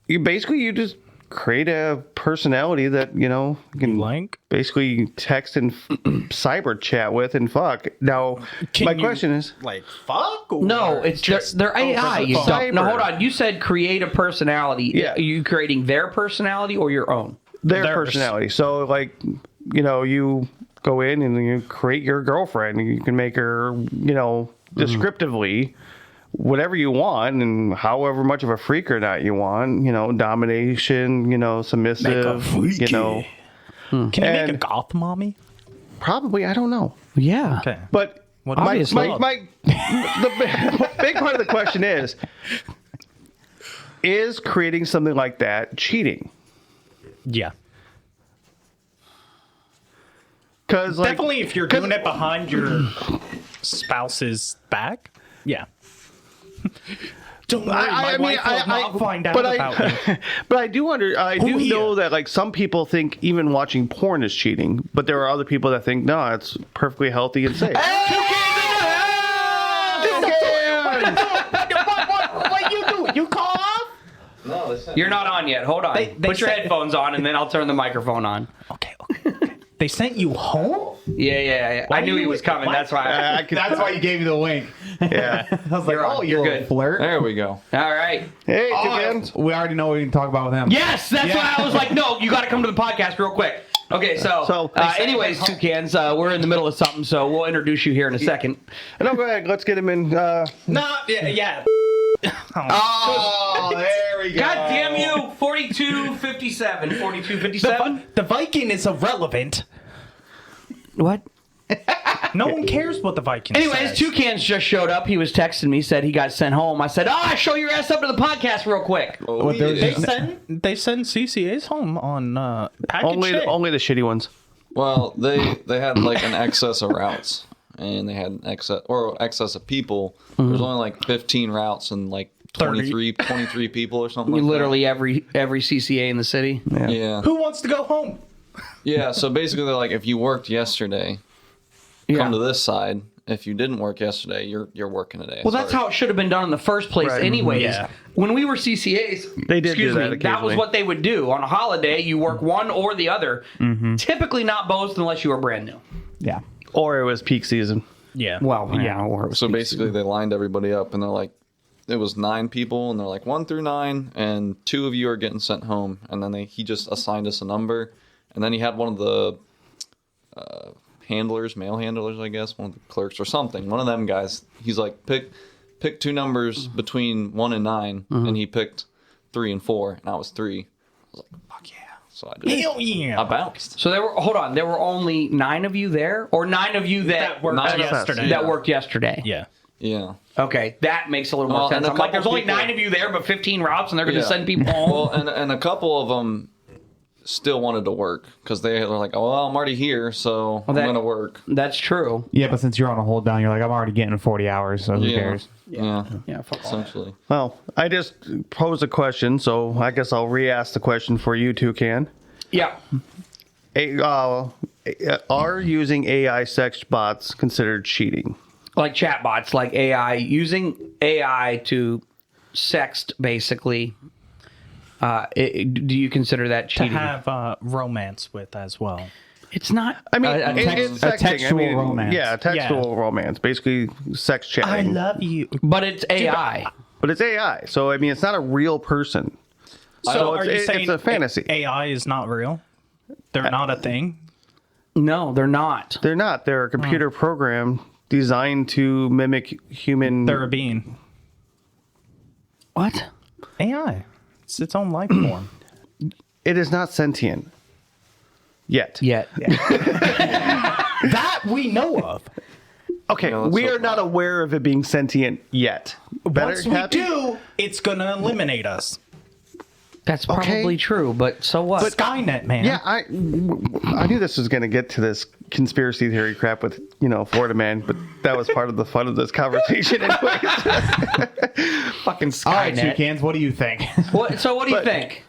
You just create a personality that you can Like? basically text and cyber chat with and fuck. Now my question is, like fuck? Or No, it's they're AI. You phone. don't. No, Cyber. hold on. You said create a personality. Yeah. Are you creating their personality or your own? their Theirs. personality. So you go in and you create your girlfriend. You can make her descriptively whatever you want, and however much of a freak or not you want. Domination. Submissive. Can you make a And- goth mommy? Probably, I don't know. Yeah. Okay. But What my obviously. the big part of the question is creating something like that cheating? Yeah. Because Definitely if you're doing it behind your spouse's back. Yeah. Don't worry, my wife will not find out about me. But I do yeah. know that some people think even watching porn is cheating, but there are other people that think no, it's perfectly healthy and safe. What you do? You call off? You're not on yet. Hold on. They Put your said- headphones on, and then I'll turn the microphone on. Okay. They sent you home? Yeah. I knew he was coming. What? That's why. That's why you gave me the wink. Yeah. I was like, You're on. oh, You're you good. flirt. There we go. All right. Hey, Toucans. We already know we can talk about with him. Yes, that's why I was like, no, you got to come to the podcast real quick. Okay, so anyways, TwoCans, we're in the middle of something, so we'll introduce you here in a second. No, go ahead. Let's get him in. No, yeah. Oh, there we go. God damn you! 4257. 4257. The Viking is irrelevant. What? No one cares what the Viking Anyways, says. TwoCans just showed up. He was texting me, said he got sent home. I said, show your ass up to the podcast real quick. Oh, They yeah. send CCAs home on package day. Only the shitty ones. Well, they had like an excess of routes, and they had an excess of people. There's only like 15 routes and like 23 people or something. Like Literally every CCA in the city. that. Yeah. Who wants to go home? Yeah. So basically, they're like, if you worked yesterday, come to this side. If you didn't work yesterday, you're working today. Well, that's how it should have been done in the first place, anyways. Yeah. When we were CCAs, They did do that that was occasionally. what they would do. On a holiday, you work one or the other. Typically not both unless you were brand new. Yeah. Or it was peak season. Yeah. Well, yeah. Or it was So basically, they lined everybody up, and they're like, it was 9 people, and they're like 1 through 9, and 2 of you are getting sent home. And then he just assigned us a number, and then he had one of the male handlers, I guess, one of the clerks or something. One of them guys. He's like, pick 2 numbers between 1 and 9, and he picked 3 and 4, and I was 3. I was like, fuck yeah. So I just Hell yeah. I bounced. So there were only 9 of you there, or 9 of you that worked Nine of us. yesterday. that worked yesterday. Yeah. Yeah. Okay, that makes a little more Well, sense. and a I'm like, couple there's only people- 9 of you there, but 15 routes, and they're going to Yeah. send people home. Well, and a couple of them still wanted to work because they were like, "Oh, well, I'm already here, so I'm that- gonna work." That's true. Yeah, but since you're on a hold down, you're like, I'm already getting 40 hours, so who Yeah. cares? Yeah. Yeah, fuck all that. Essentially. Well, I just posed a question, so I guess I'll re-ask the question for you, TwoCan. Yeah. Are using AI sex bots considered cheating? Like chatbots, like AI, using AI to sext, basically. Do you consider that To cheating? have romance with as well. It's not. I mean, text- it's a sexting. textual romance. Yeah, textual romance, basically sex chatting. love you. But it's AI. But it's AI, so I mean, it's not a real person. So it's- are you it's saying a fantasy. AI is not real? They're not a thing? No, they're not. They're not. They're a computer program designed to mimic human. They're a being. What? AI. It's its own life form. It is not sentient yet. Yet. That we know of. Okay, let's we hope are not aware of it being sentient yet. Once we happy? do, it's going to eliminate us. That's probably true, but so what? Skynet, man. Yeah, I knew this was going to get to this conspiracy theory crap with, Florida Man, but that was part of the fun of this conversation anyways. fucking All right, Skynet. TwoCans, what do you think? So what do you think?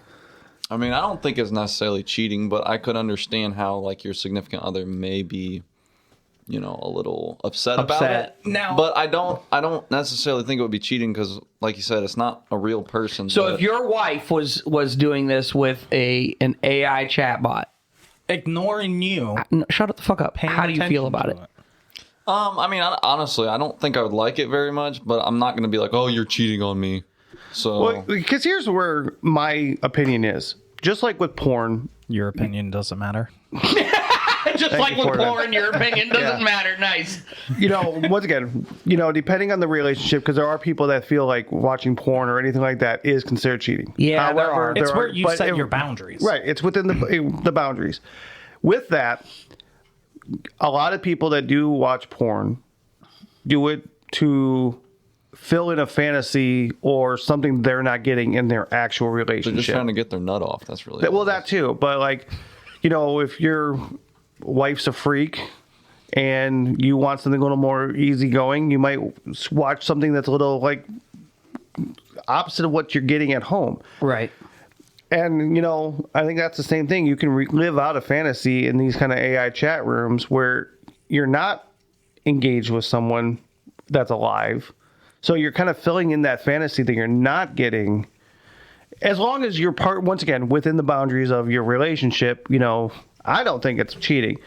I mean, I don't think it's necessarily cheating, but I could understand how like your significant other may be, a little upset about Upset. it. Now- but I don't necessarily think it would be cheating because, like you said, it's not a real person. So but- if your wife was doing this with an AI chatbot, Ignoring you. no, shut the fuck up. paying How do you feel attention about to it? I mean, honestly, I don't think I would like it very much, but I'm not going to be like, "Oh, you're cheating on me." So Well, because here's where my opinion is. Just like with porn, Your opinion doesn't matter. Just like you with for that. porn, your opinion doesn't Yeah. matter. Nice. once again, depending on the relationship, because there are people that feel like watching porn or anything like that is considered cheating. Yeah, there are. It's there where are- you but set it- your boundaries. Right, it's within the boundaries. With that, a lot of people that do watch porn do it to fill in a fantasy or something they're not getting in their actual they're relationship. just trying to get their nut off. That's really Well, that too, but like, if your wife's a freak and you want something a little more easygoing, you might watch something that's a little like opposite of what you're getting at home. Right. And, I think that's the same thing. You can live out a fantasy in these kind of AI chat rooms where you're not engaged with someone that's alive. So you're kind of filling in that fantasy that you're not getting. As long as you're once again, within the boundaries of your relationship, I don't think it's cheating.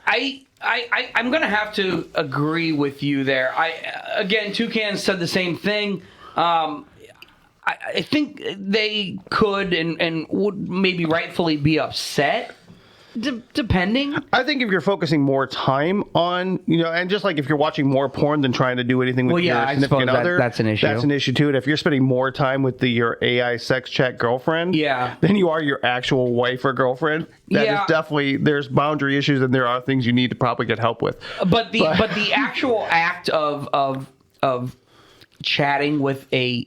I'm going to have to agree with you there. Again, TwoCans said the same thing. I think they could and would maybe rightfully be upset, depending. I think if you're focusing more time on, and just like if you're watching more porn than trying to do anything with Well, yeah, your I significant suppose other, that's an issue. That's an issue too. And if you're spending more time with your AI sex chat girlfriend, Yeah. than you are your actual wife or girlfriend, that Yeah. is definitely, there's boundary issues and there are things you need to probably get help with. But the actual act of chatting with a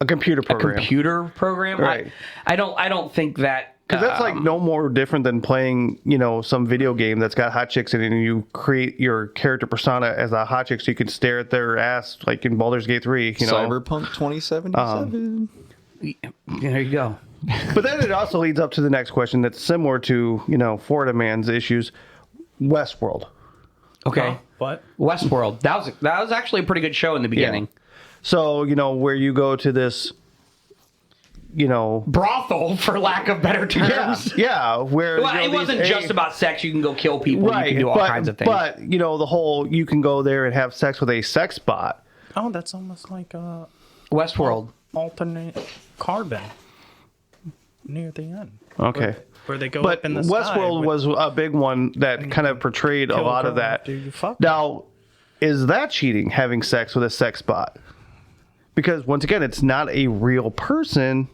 computer program. computer program, Right. I don't think that. Because that's like no more different than playing, some video game that's got hot chicks in it, and you create your character persona as a hot chick so you can stare at their ass, like in Baldur's Gate 3. Cyberpunk 2077. There you go. But then it also leads up to the next question that's similar to, Florida Man's issues, Westworld. Okay. What? Westworld. That was actually a pretty good show in the beginning. So, where you go to this, Brothel, for lack of better terms. yeah, where Well, it wasn't just about sex. You can go kill people. right, You can do all kinds of things. But the whole you can go there and have sex with a sex bot. Oh, that's almost like a Westworld. alternate carbon near the end. Okay. Where they go But up in the sky. Westworld was a big one that kind of portrayed a kill a lot of girl that. after you fuck Now, is that cheating, having sex with a sex bot? Because once again, it's not a real person.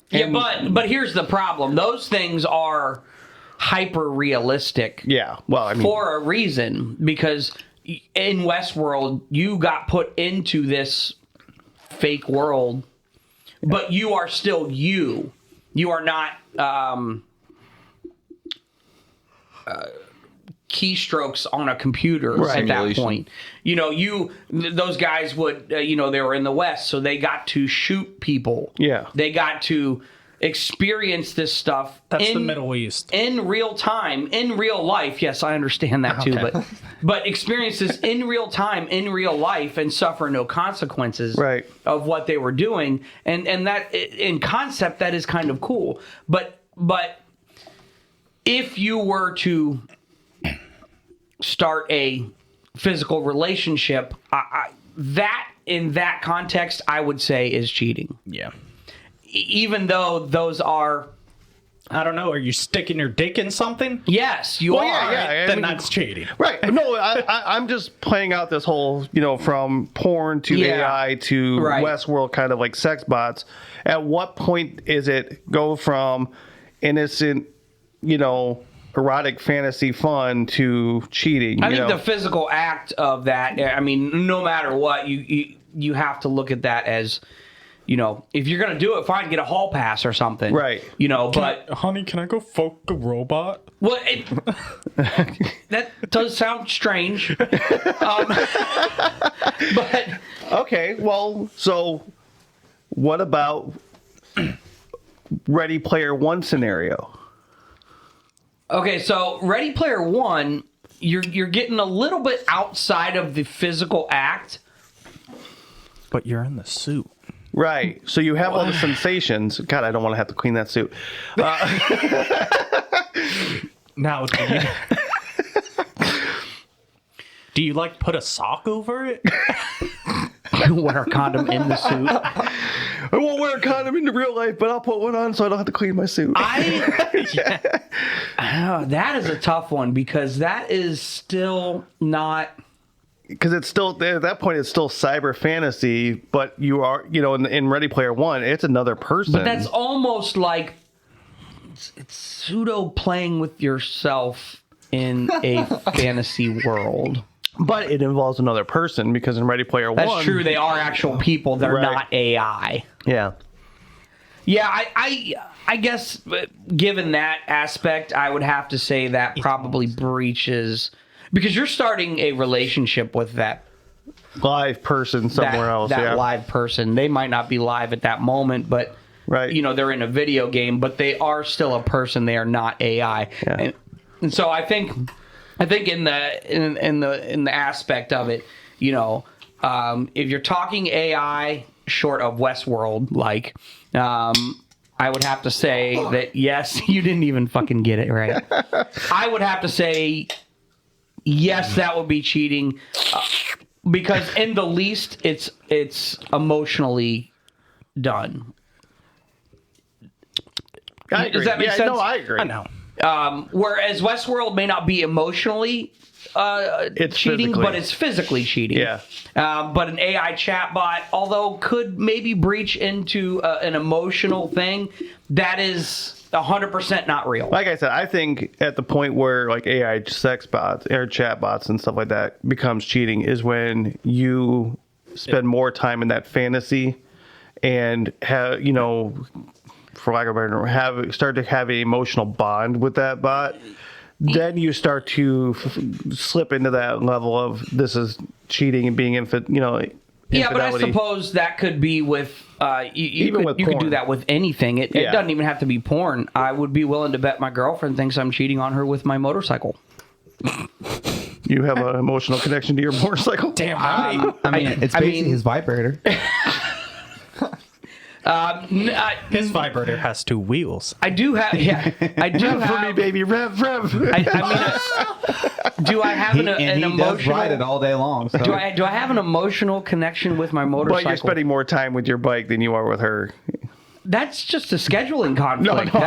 Yeah, but here's the problem. Those things are hyper realistic. Yeah. Well, I mean, for a reason, because in Westworld you got put into this fake world, but you are still you. You are not keystrokes on a computer at that point. You know, those guys would, they were in the West, so they got to shoot people. Yeah. They got to experience this stuff. That's the Middle East. In real time, in real life. Yes, I understand that too, but experience this in real time, in real life, and suffer no consequences of what they were doing. And that, in concept, that is kind of cool. But if you were to start a physical relationship, that in that context, I would say is cheating. Yeah. Even though those are, I don't know, are you sticking your dick in something? Yes, you are. Yeah, then that's cheating. Right. No, I'm just playing out this whole, from porn to AI to Westworld kind of like sex bots. At what point is it go from innocent, erotic fantasy fun to cheating? I think the physical act of that, I mean, no matter what, you have to look at that as, if you're going to do it, fine, get a hall pass or something. Right. Honey, can I go fuck a robot? Well, that does sound strange. But okay, well, so what about Ready Player One scenario? Okay, so Ready Player One, you're getting a little bit outside of the physical act. But you're in the suit. Right. So you have all the sensations. God, I don't want to have to clean that suit. Now, do you like put a sock over it? Wear a condom in the suit. I won't wear a condom in real life, but I'll put one on so I don't have to clean my suit. That is a tough one because that is still not. Because it's still, at that point, it's still cyber fantasy, but you are, in Ready Player One, it's another person. But that's almost like it's pseudo playing with yourself in a fantasy world. But it involves another person because in Ready Player One... That's true. They are actual people. They're not AI. Yeah. Yeah, I guess given that aspect, I would have to say that probably breaches... Because you're starting a relationship with that live person somewhere else. That live person. They might not be live at that moment, but they're in a video game, but they are still a person. They are not AI. Yeah. And so I think in the aspect of it, if you're talking AI short of Westworld, I would have to say that yes, you didn't even fucking get it right. I would have to say. Yes, that would be cheating because in the least it's emotionally done. I agree. Does that make sense? No, I agree. I know. Whereas Westworld may not be emotionally it's cheating, physically. but it's physically cheating. Yeah. But an AI chatbot, although could maybe breach into an emotional thing, that is 100% not real. Like I said, I think at the point where like AI sex bots or chat bots and stuff like that becomes cheating is when you spend more time in that fantasy and have, for lack of a better term, start to have an emotional bond with that bot. Then you start to slip into that level of this is cheating and being infidelity. Yeah, but I suppose that could be with you could do that with anything. It doesn't even have to be porn. I would be willing to bet my girlfriend thinks I'm cheating on her with my motorcycle. You have an emotional connection to your motorcycle? Damn. It's basically his vibrator. His vibrator has two wheels. I do have. Yeah, I do have. For me, baby, rev. Do I have an emotional? Does ride it all day long. So. Do I have an emotional connection with my motorcycle? But you're spending more time with your bike than you are with her. That's just a scheduling conflict. No,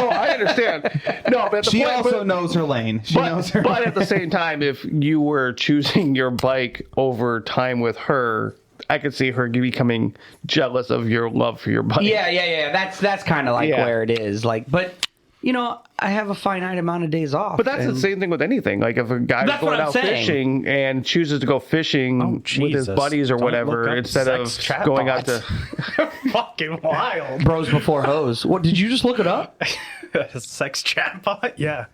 I understand. No, but she also knows her lane. She knows her. But at the same time, if you were choosing your bike over time with her, I could see her becoming jealous of your love for your buddy. Yeah. That's kind of like Yeah. where it is. Like, but you know, I have a finite amount of days off. But that's the same thing with anything. Like if a guy's That's what going I'm out saying. fishing and chooses to go fishing with his Jesus. buddies or Don't whatever look up instead of sex chatbots. going out to Fucking wild. Bros before hoes. What did you just look it up? Sex chatbot? Yeah.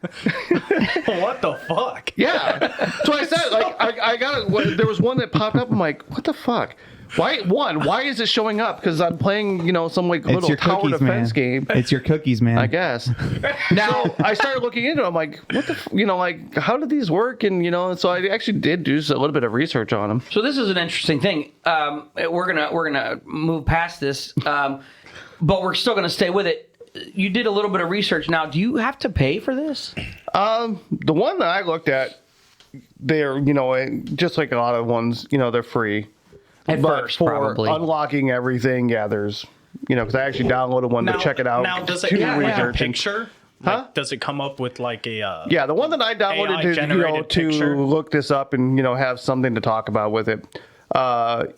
What the fuck? Yeah. That's what I said. Like I got it. There was one that popped up. I'm like, what the fuck? Why is it showing up? Because I'm playing, some like It's little your tower cookies, defense man. game. It's your cookies, man. I guess. Now I started looking into it. I'm like, what the, like, how did these work? And so I actually did do a little bit of research on them. So this is an interesting thing. We're gonna move past this, but we're still gonna stay with it. You did a little bit of research. Now, do you have to pay for this? The one that I looked at, they're just like a lot of ones, they're free. At But first, for probably. unlocking everything, yeah, there's, because I actually downloaded one to check it out. Now, does it to have like a research and- picture? Huh? Like, does it come up with like a... Yeah, the one that I downloaded AI-generated to picture? look this up and have something to talk about with it.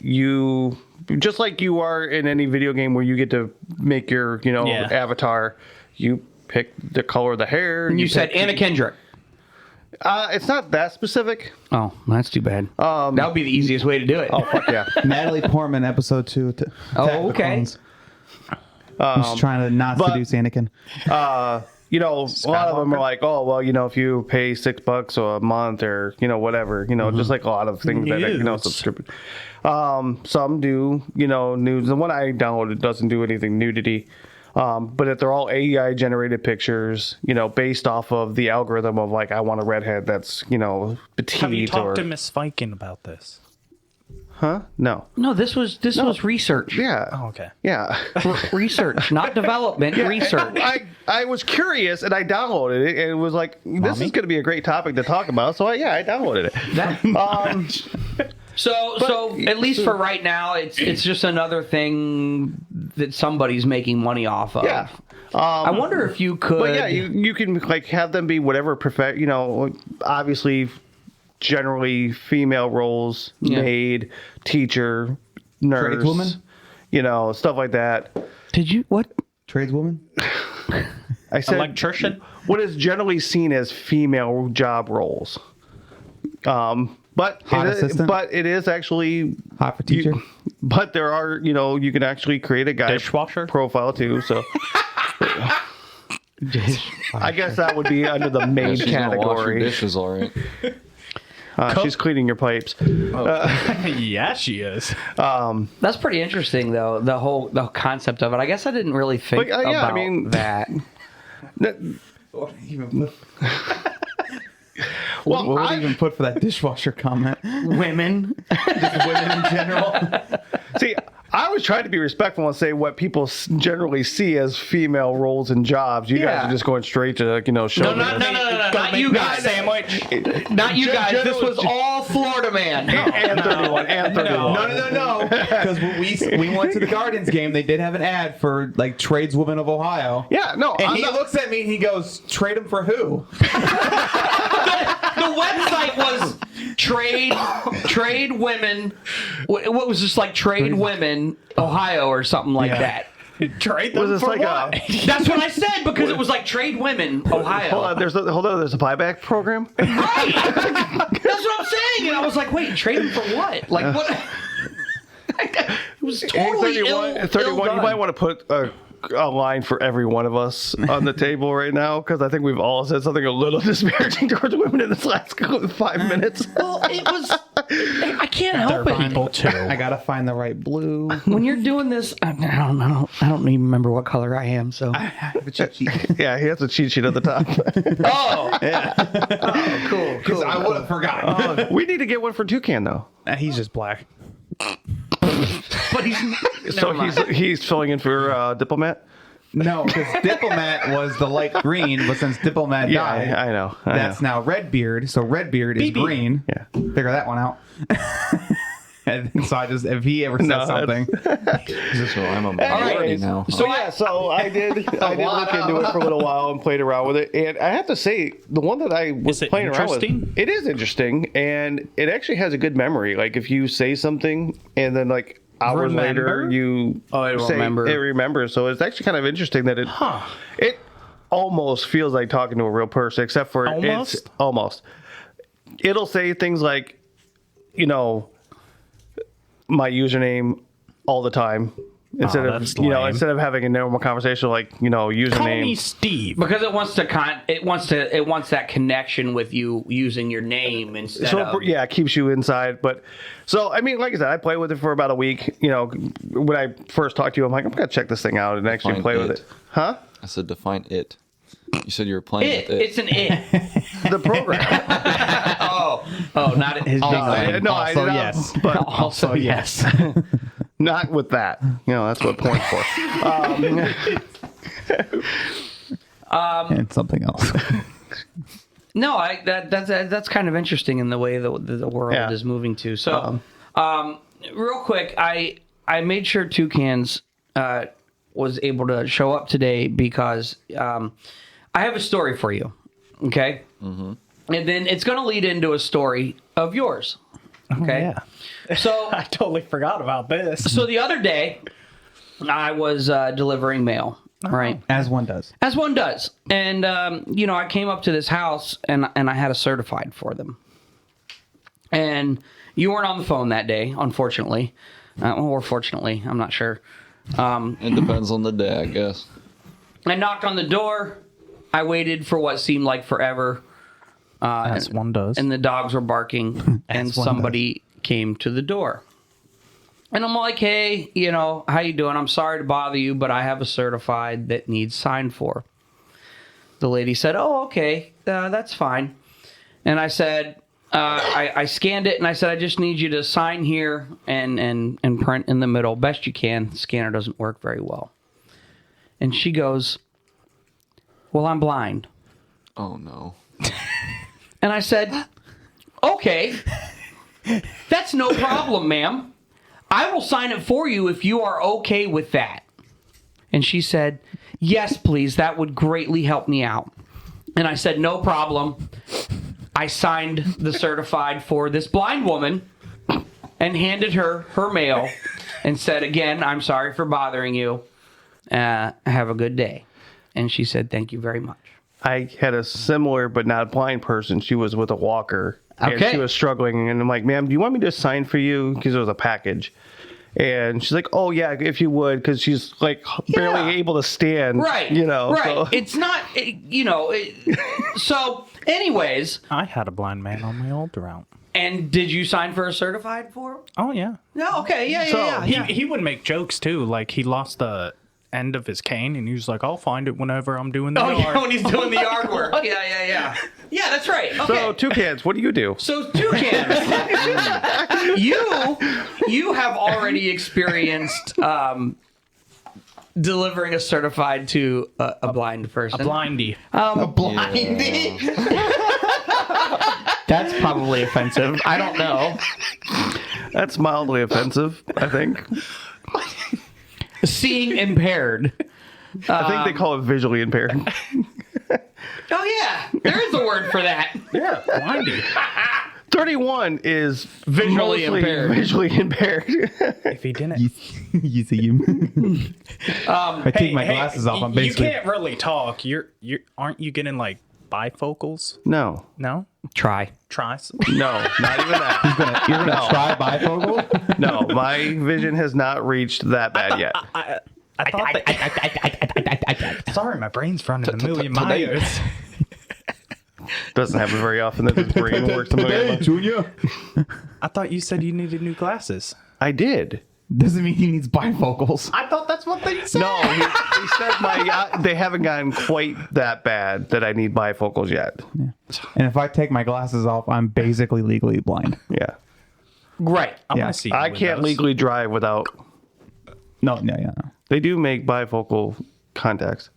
You just like you are in any video game where you get to make your Yeah. avatar. You pick the color of the hair. You said pick- Anna Kendrick. It's not that specific. Oh, that's too bad. That would be the easiest way to do it. Oh fuck yeah! Natalie Portman, episode 2. Oh, okay. He's trying to not but- seduce Anakin. A lot of them are like, oh well, if you pay $6 a month or whatever, just like a lot of things that Nudes. subscription. Some do, nudes. The one I downloaded doesn't do anything nudity. But if they're all AI generated pictures, based off of the algorithm of like, I want a redhead that's, petite. Have you talked or, to Miss Viking about this? Huh? No. No, this was research. Yeah. Oh, okay. Yeah. Research, not development. Research. I was curious and I downloaded it and it was like, this is going to be a great topic to talk about. So I downloaded it. So at least for right now, it's just another thing that somebody's making money off of. Yeah. I wonder if you could. But yeah, you can like have them be whatever obviously generally female roles, Yeah. maid, teacher, nurse, Tradeswoman? Stuff like that. Did you what? Tradeswoman? I said Electrician? what is generally seen as female job roles. But Hot assistant? but it is actually Hot for teacher? but there are, you can actually create a guy Dishwasher? profile too, so I guess that would be under the main She's gonna wash your category. dishes, all right. She's cleaning your pipes. Yeah, she is. That's pretty interesting, though. The concept of it. I guess I didn't really think Like, yeah, I about mean- that. What would you even put for that dishwasher comment? Women. Just women in general? See, I was trying to be respectful and say what people generally see as female roles and jobs. You guys Yeah. are just going straight to show. No, not you guys. Sandwich. Not you guys. This general- was all Florida man. And 31. And 31. No. Because when we went to the Guardians game, they did have an ad for like tradeswomen of Ohio. Yeah, no. And I'm he not- looks at me and he goes, "Trade them for who?" The website was trade women. What was this like? Trade women Ohio or something like that. Trade Was them this for like what? That's what I said because it was like trade women Ohio. Hold on, there's a buyback program. Right. That's what I'm saying. And I was like, wait, trade them for what? Like what? It was totally 31. ill You done. might want to put a line for every one of us on the table right now because I think we've all said something a little disparaging towards women in this last 5 minutes. Well, it was. I can't help it. People too. I gotta find the right blue. When you're doing this, I don't even remember what color I am. So. Yeah, he has a cheat sheet at the top. Oh. Yeah. Oh, cool. Cool. I would have forgotten. We need to get one for Toucan though. He's just black. But he's. So he's filling in for Diplomat. No, because Diplomat was the light green, but since Diplomat Yeah, died, I know. that's now Redbeard. So Redbeard is BB. green. Yeah. Figure that one out. And bad. So I just, if he ever says something, So I'm a minority now. So so I did look into it for a little while and played around with it, and I have to say the one that I was playing around with, it is interesting, and it actually has a good memory. Like if you say something and then like hours later you it remembers. So it's actually kind of interesting that it almost feels like talking to a real person, except for it's almost. It'll say things like, you know, my username all the time instead of instead of having a normal conversation like, you know, username. Call me Steve, because it wants that connection with you using your name instead of it keeps you inside. But so I mean, like I said, I played with it for about a week. You know, when I first talked to you, I'm like, I'm gonna check this thing out and actually play with it. Huh? I said define it. You said you were playing with it. It's an it. The program. Not his big name. No, also yes. But Also yes. not with that. You know, that's what point's for. and something else. No, that's kind of interesting in the way the world is moving to. So, real quick, I made sure TwoCans was able to show up today because I have a story for you. Okay, and then it's going to lead into a story of yours. Okay, so I totally forgot about this. So the other day, I was delivering mail. Right. As one does. As one does. And, I came up to this house and I had a certified for them. And you weren't on the phone that day, unfortunately. Or fortunately, I'm not sure. It depends on the day, I guess. I knocked on the door. I waited for what seemed like forever. As one does. And the dogs were barking. And somebody came to the door. And I'm like, hey, how you doing? I'm sorry to bother you, but I have a certified that needs signed for. The lady said, oh, okay, that's fine. And I said, I scanned it, and I said, I just need you to sign here and print in the middle. Best you can. The scanner doesn't work very well. And she goes, well, I'm blind. Oh, no. And I said, okay, that's no problem, ma'am. I will sign it for you if you are okay with that. And she said, yes, please. That would greatly help me out. And I said, no problem. I signed the certified for this blind woman and handed her her mail and said, again, I'm sorry for bothering you. Have a good day. And she said, thank you very much. I had a similar but not blind person. She was with a walker. Okay. And she was struggling. And I'm like, ma'am, do you want me to sign for you? Because it was a package. And she's like, oh, yeah, if you would. Because she's like barely able to stand. Right. Right. So. It's not, so anyways. I had a blind man on my old route. And did you sign for a certified for? Oh, yeah. No, okay. Yeah. He would make jokes, too. Like, he lost the end of his cane, and he was like, I'll find it whenever I'm doing the yard. Yeah, when he's doing the yard work. Yeah. Yeah, that's right. Okay. So, TwoCans, what do you do? So, TwoCans, you have already experienced delivering a certified to a blind person. A blindy. A blindy? That's probably offensive. I don't know. That's mildly offensive, I think. Seeing impaired. I think they call it visually impaired. Oh, yeah. There is a word for that. Yeah, blindy. 31 is Visually impaired. Visually impaired. If he didn't. You see him. I take my glasses off. I'm basically. You can't really talk. Aren't you getting like bifocals? No. No? Try. No, not even that. You're gonna try bifocal? No, my vision has not reached that bad yet. I thought that... Sorry, my brain's running a million miles. Doesn't happen very often that his brain works a million miles. Junior. I thought you said you needed new glasses. I did. Doesn't mean he needs bifocals. I thought that's what they said. No, he said they haven't gotten quite that bad that I need bifocals yet. Yeah. And if I take my glasses off, I'm basically legally blind. Yeah. Right. I'm gonna see. I can't legally drive without. No. They do make bifocal contacts.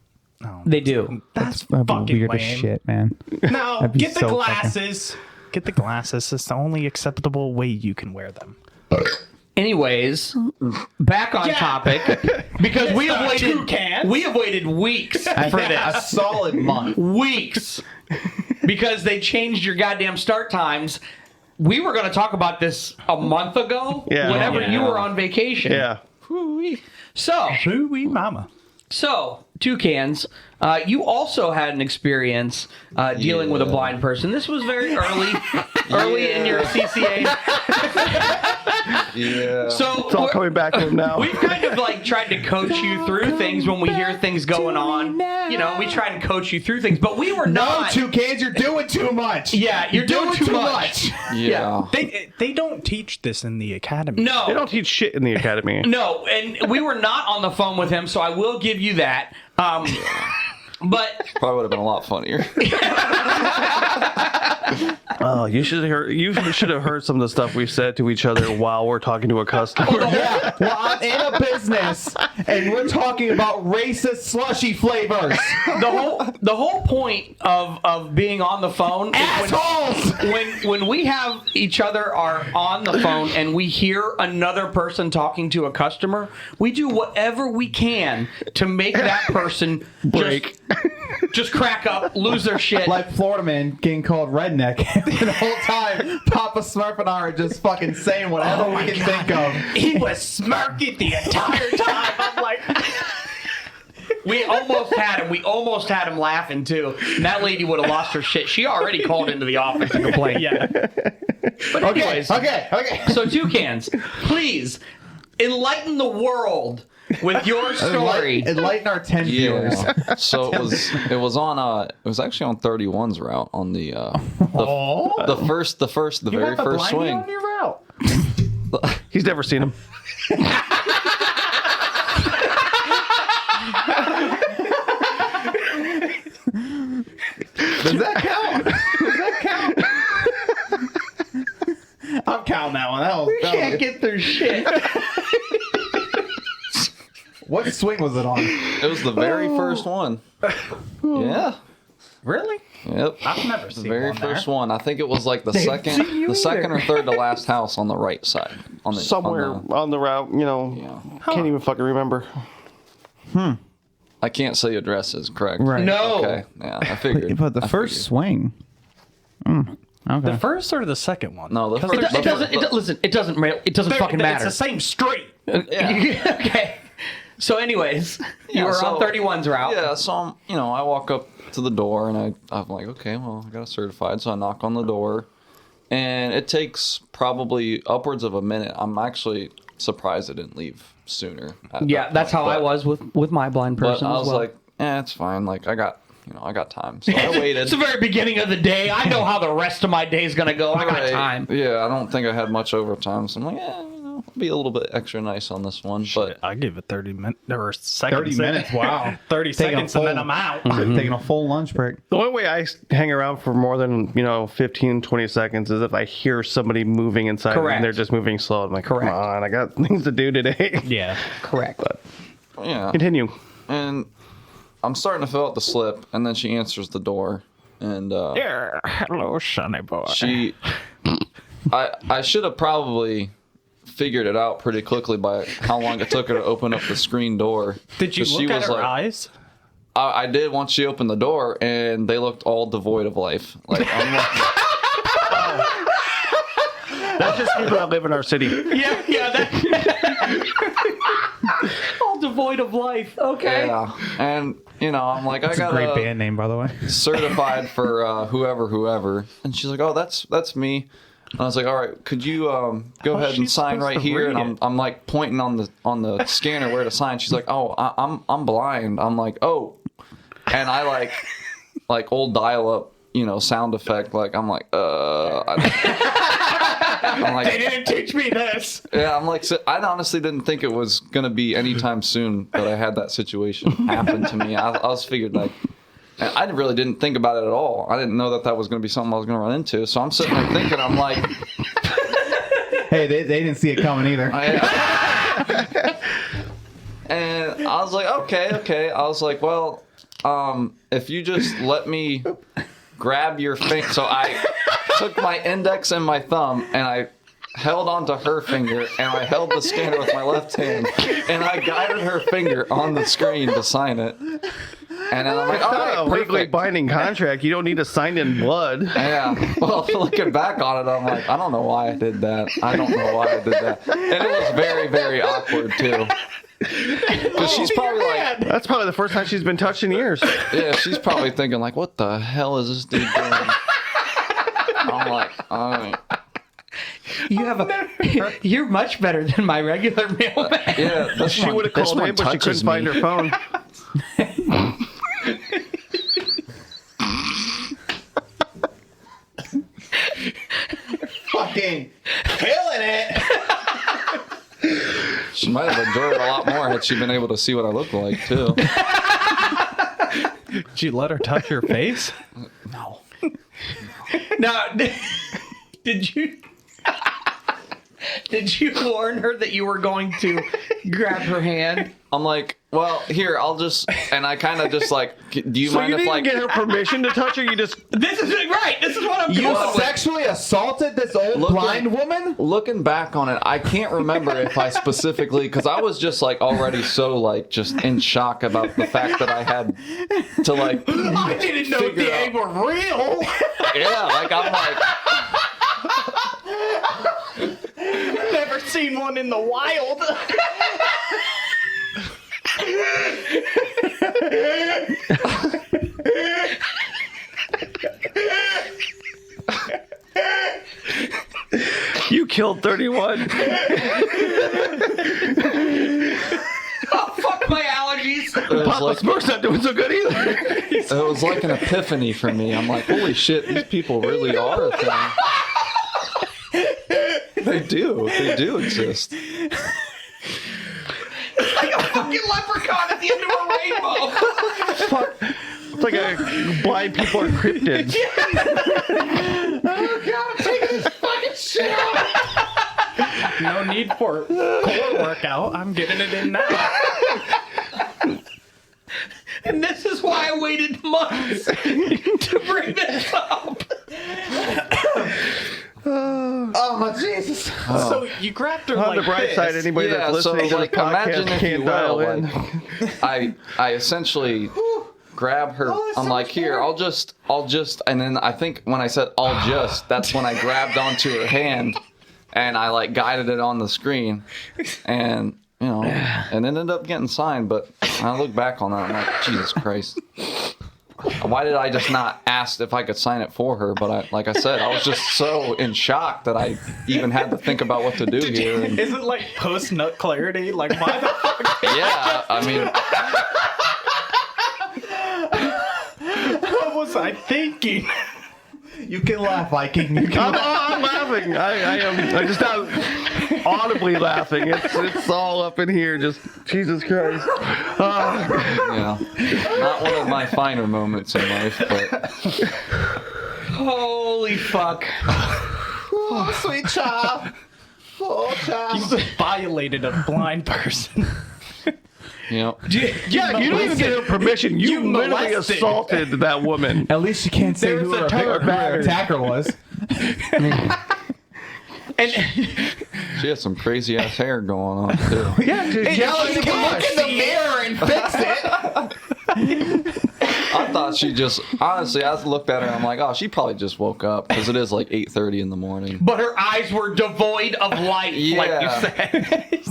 Oh, they do. That's That'd be fucking weird lame. as shit, man. No, That'd be get the so glasses. Get the glasses. It's the only acceptable way you can wear them. Anyways, back on topic because we have waited. TwoCans. We have waited weeks for A this. solid month. Weeks because they changed your goddamn start times. We were going to talk about this a month ago. Yeah. Whenever Yeah. you were on vacation. Yeah. So. Hooey mama. So, TwoCans, you also had an experience dealing with a blind person. This was very early in your CCA. Yeah. So It's all coming back to him now. we've kind of like tried to coach you through things when we hear things going on. You know, we try and coach you through things, but we were No, not. TwoCans, you're doing too much. Yeah, you're doing too much. Yeah. They don't teach this in the academy. No. They don't teach shit in the academy. No, and we were not on the phone with him, so I will give you that. But Probably would have been a lot funnier. Oh, you should have heard some of the stuff we've said to each other while we're talking to a customer. Yeah, well, I'm in a business, and we're talking about racist slushy flavors. the whole point of being on the phone is Assholes! when we have each other are on the phone and we hear another person talking to a customer, we do whatever we can to make that person just crack up, lose their shit. Like Florida man getting called redneck. The whole time, Papa Smurf and I are just fucking saying whatever we can think of. He was smirking the entire time. I'm like, We almost had him. We almost had him laughing too. And that lady would have lost her shit. She already called into the office to complain. yeah. But anyways, Okay. so TwoCans, please enlighten the world with your story. Enlighten our 10 viewers. Yeah. So it was actually on 31's route on the very first swing. On your route. He's never seen him. Does that count? I'm counting that one. That was Can't get their shit. What swing was it on? It was the very first one. Yeah. Really? Yep. I've never The seen very one first there. one. I think it was like the second or third to last house on the right side. On the Somewhere on the route, Yeah. can't even fucking remember. I can't say addresses, correct? Right. No. Okay. Yeah, I figured. But the I first figured. swing. Okay. The first or the second one? No, the 'Cause first- they're- Listen, it doesn't fucking matter. It's the same street. Okay. So, anyways, you were on 31's route. Yeah, so I walk up to the door and I'm like, okay, well, I got it certified, so I knock on the door, and it takes probably upwards of a minute. I'm actually surprised I didn't leave sooner. Yeah, that's how I was with my blind But person I as was well. like, it's fine. Like I got time, so I waited. It's the very beginning of the day. I know how the rest of my day is gonna go. I got Right. time. Yeah, I don't think I had much overtime, so I'm like, I'll be a little bit extra nice on this one. But I give it 30 minutes or seconds. 30 minutes. Wow. 30 Taking seconds a and then full- I'm out. Taking a full lunch break. The only way I hang around for more than 15, 20 seconds is if I hear somebody moving inside Correct. and they're just moving slow. I'm like, Correct. come on, I got things to do today. Yeah. Correct. yeah, Continue. and I'm starting to fill out the slip, and then she answers the door, and Yeah. Hello, sonny boy. I should have probably figured it out pretty quickly by how long it took her to open up the screen door. Did you 'Cause look at her eyes? I did once she opened the door, and they looked all devoid of life. Like I'm like, That's just people that live in our city. Yeah. All devoid of life. Okay. yeah, and I'm like, I got Great band name, by the way. certified for whoever, and she's like, oh, that's me. And I was like, all right, could you go ahead and she's sign supposed right to here? read And it. I'm like pointing on the scanner where to sign. She's like, oh, I'm blind. I'm like, oh, and I like old dial up, sound effect. Like I'm like, I'm like, They didn't teach me this. yeah, I'm like, I honestly didn't think it was gonna be anytime soon that I had that situation happen to me. I was figured like. And I really didn't think about it at all. I didn't know that was going to be something I was going to run into. So I'm sitting there thinking, I'm like, Hey, they didn't see it coming either. and I was like, okay. I was like, well, if you just let me grab your finger. So I took my index and my thumb and I held onto her finger, and I held the scanner with my left hand, and I guided her finger on the screen to sign it. And then I'm like, all right, a legally perfect. binding contract. You don't need to sign in blood. Yeah. Well, looking back on it, I'm like, I don't know why I did that. I don't know why I did that. And it was very, very awkward, too. Because she's probably like, That's probably the first time she's been touched in years. yeah, she's probably thinking, like, what the hell is this dude doing? I'm like, all right. You're much better than my regular mailman. Yeah, this She one- would have this called one him, but she touches couldn't find me. her phone. Fucking killing it. She might have enjoyed it a lot more had she been able to see what I look like, too. Did you let her touch your face? No. Now, did you warn her that you were going to grab her hand? I'm like, well, here, I'll just, and I kind of just like, do you So mind you if didn't like, get her permission to touch her? You just... This is right. This is what I'm You going with. sexually assaulted this old Look blind at- woman? looking back on it, I can't remember if I specifically, because I was just like already so like just in shock about the fact that I had to like, I didn't know Figure the out. egg were real. yeah, like I'm like, Never seen one in the wild. You killed 31. Oh, fuck my allergies. it was Papa like, Smurf's not doing so good either. it was like an epiphany for me. I'm like, holy shit, these people really are a thing. They do exist. Like a fucking leprechaun at the end of a rainbow. It's like a blind people are cryptids. No need for core workout. I'm getting it in now. And this is why I waited months to bring this up. Oh my Jesus. So you grabbed her On like the bright this. side, anybody Yeah, that's so listening to like the imagine podcast if can't you dial will, in. like, I essentially grab her. I'm like, here, I'll just, and then I think when I said I'll just, that's when I grabbed onto her hand, and I like guided it on the screen, and you know, and it ended up getting signed. But I look back on that, I'm like, Jesus Christ. Why did I just not ask if I could sign it for her? But like I said, I was just so in shock that I even had to think about what to do here. And, Is it like post nut clarity? Like why the fuck? yeah, I mean, What was I thinking? You can laugh, Viking. You can I'm laughing. I am. I just not audibly laughing. It's all up in here. Just Jesus Christ. yeah, not one of my finer moments in life, but Holy fuck. Oh, sweet child. Oh, child. You violated a blind person. you know, Yeah, you didn't even get her permission. You literally molested. assaulted that woman. At least you can't say There's who a her term. attacker was. And she had some crazy ass hair going on too. Yeah, dude. Jealous, you can look in the mirror and fix it. I thought she just, honestly, I looked at her and I'm like, oh, she probably just woke up because it is like 8:30 in the morning. but her eyes were devoid of light, like you Yeah. said.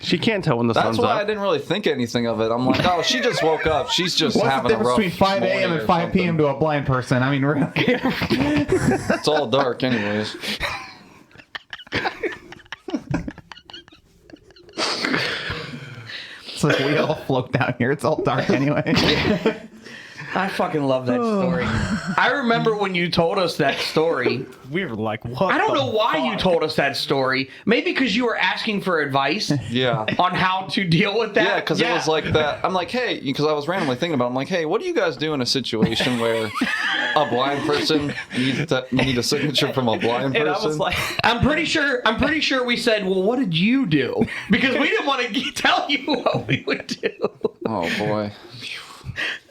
She can't tell when the That's sun's why I up. didn't really think anything of it. I'm like, oh, she just woke up. She's just What's the having a difference rough between 5 a.m. morning and or 5 p.m. something. to a blind person? I mean, really. It's all dark anyways. It's like we all float down here. It's all dark anyway. I fucking love that story. I remember when you told us that story. We were like, what? I don't the know why you fuck? told us that story. Maybe because you were asking for advice Yeah. on how to deal with that. Yeah, because it was like that. I'm like, hey, because I was randomly thinking about it. I'm like, hey, what do you guys do in a situation where a blind person need a signature from a blind person? And I was like, I'm pretty sure we said, well, what did you do? Because we didn't want to tell you what we would do. oh, boy.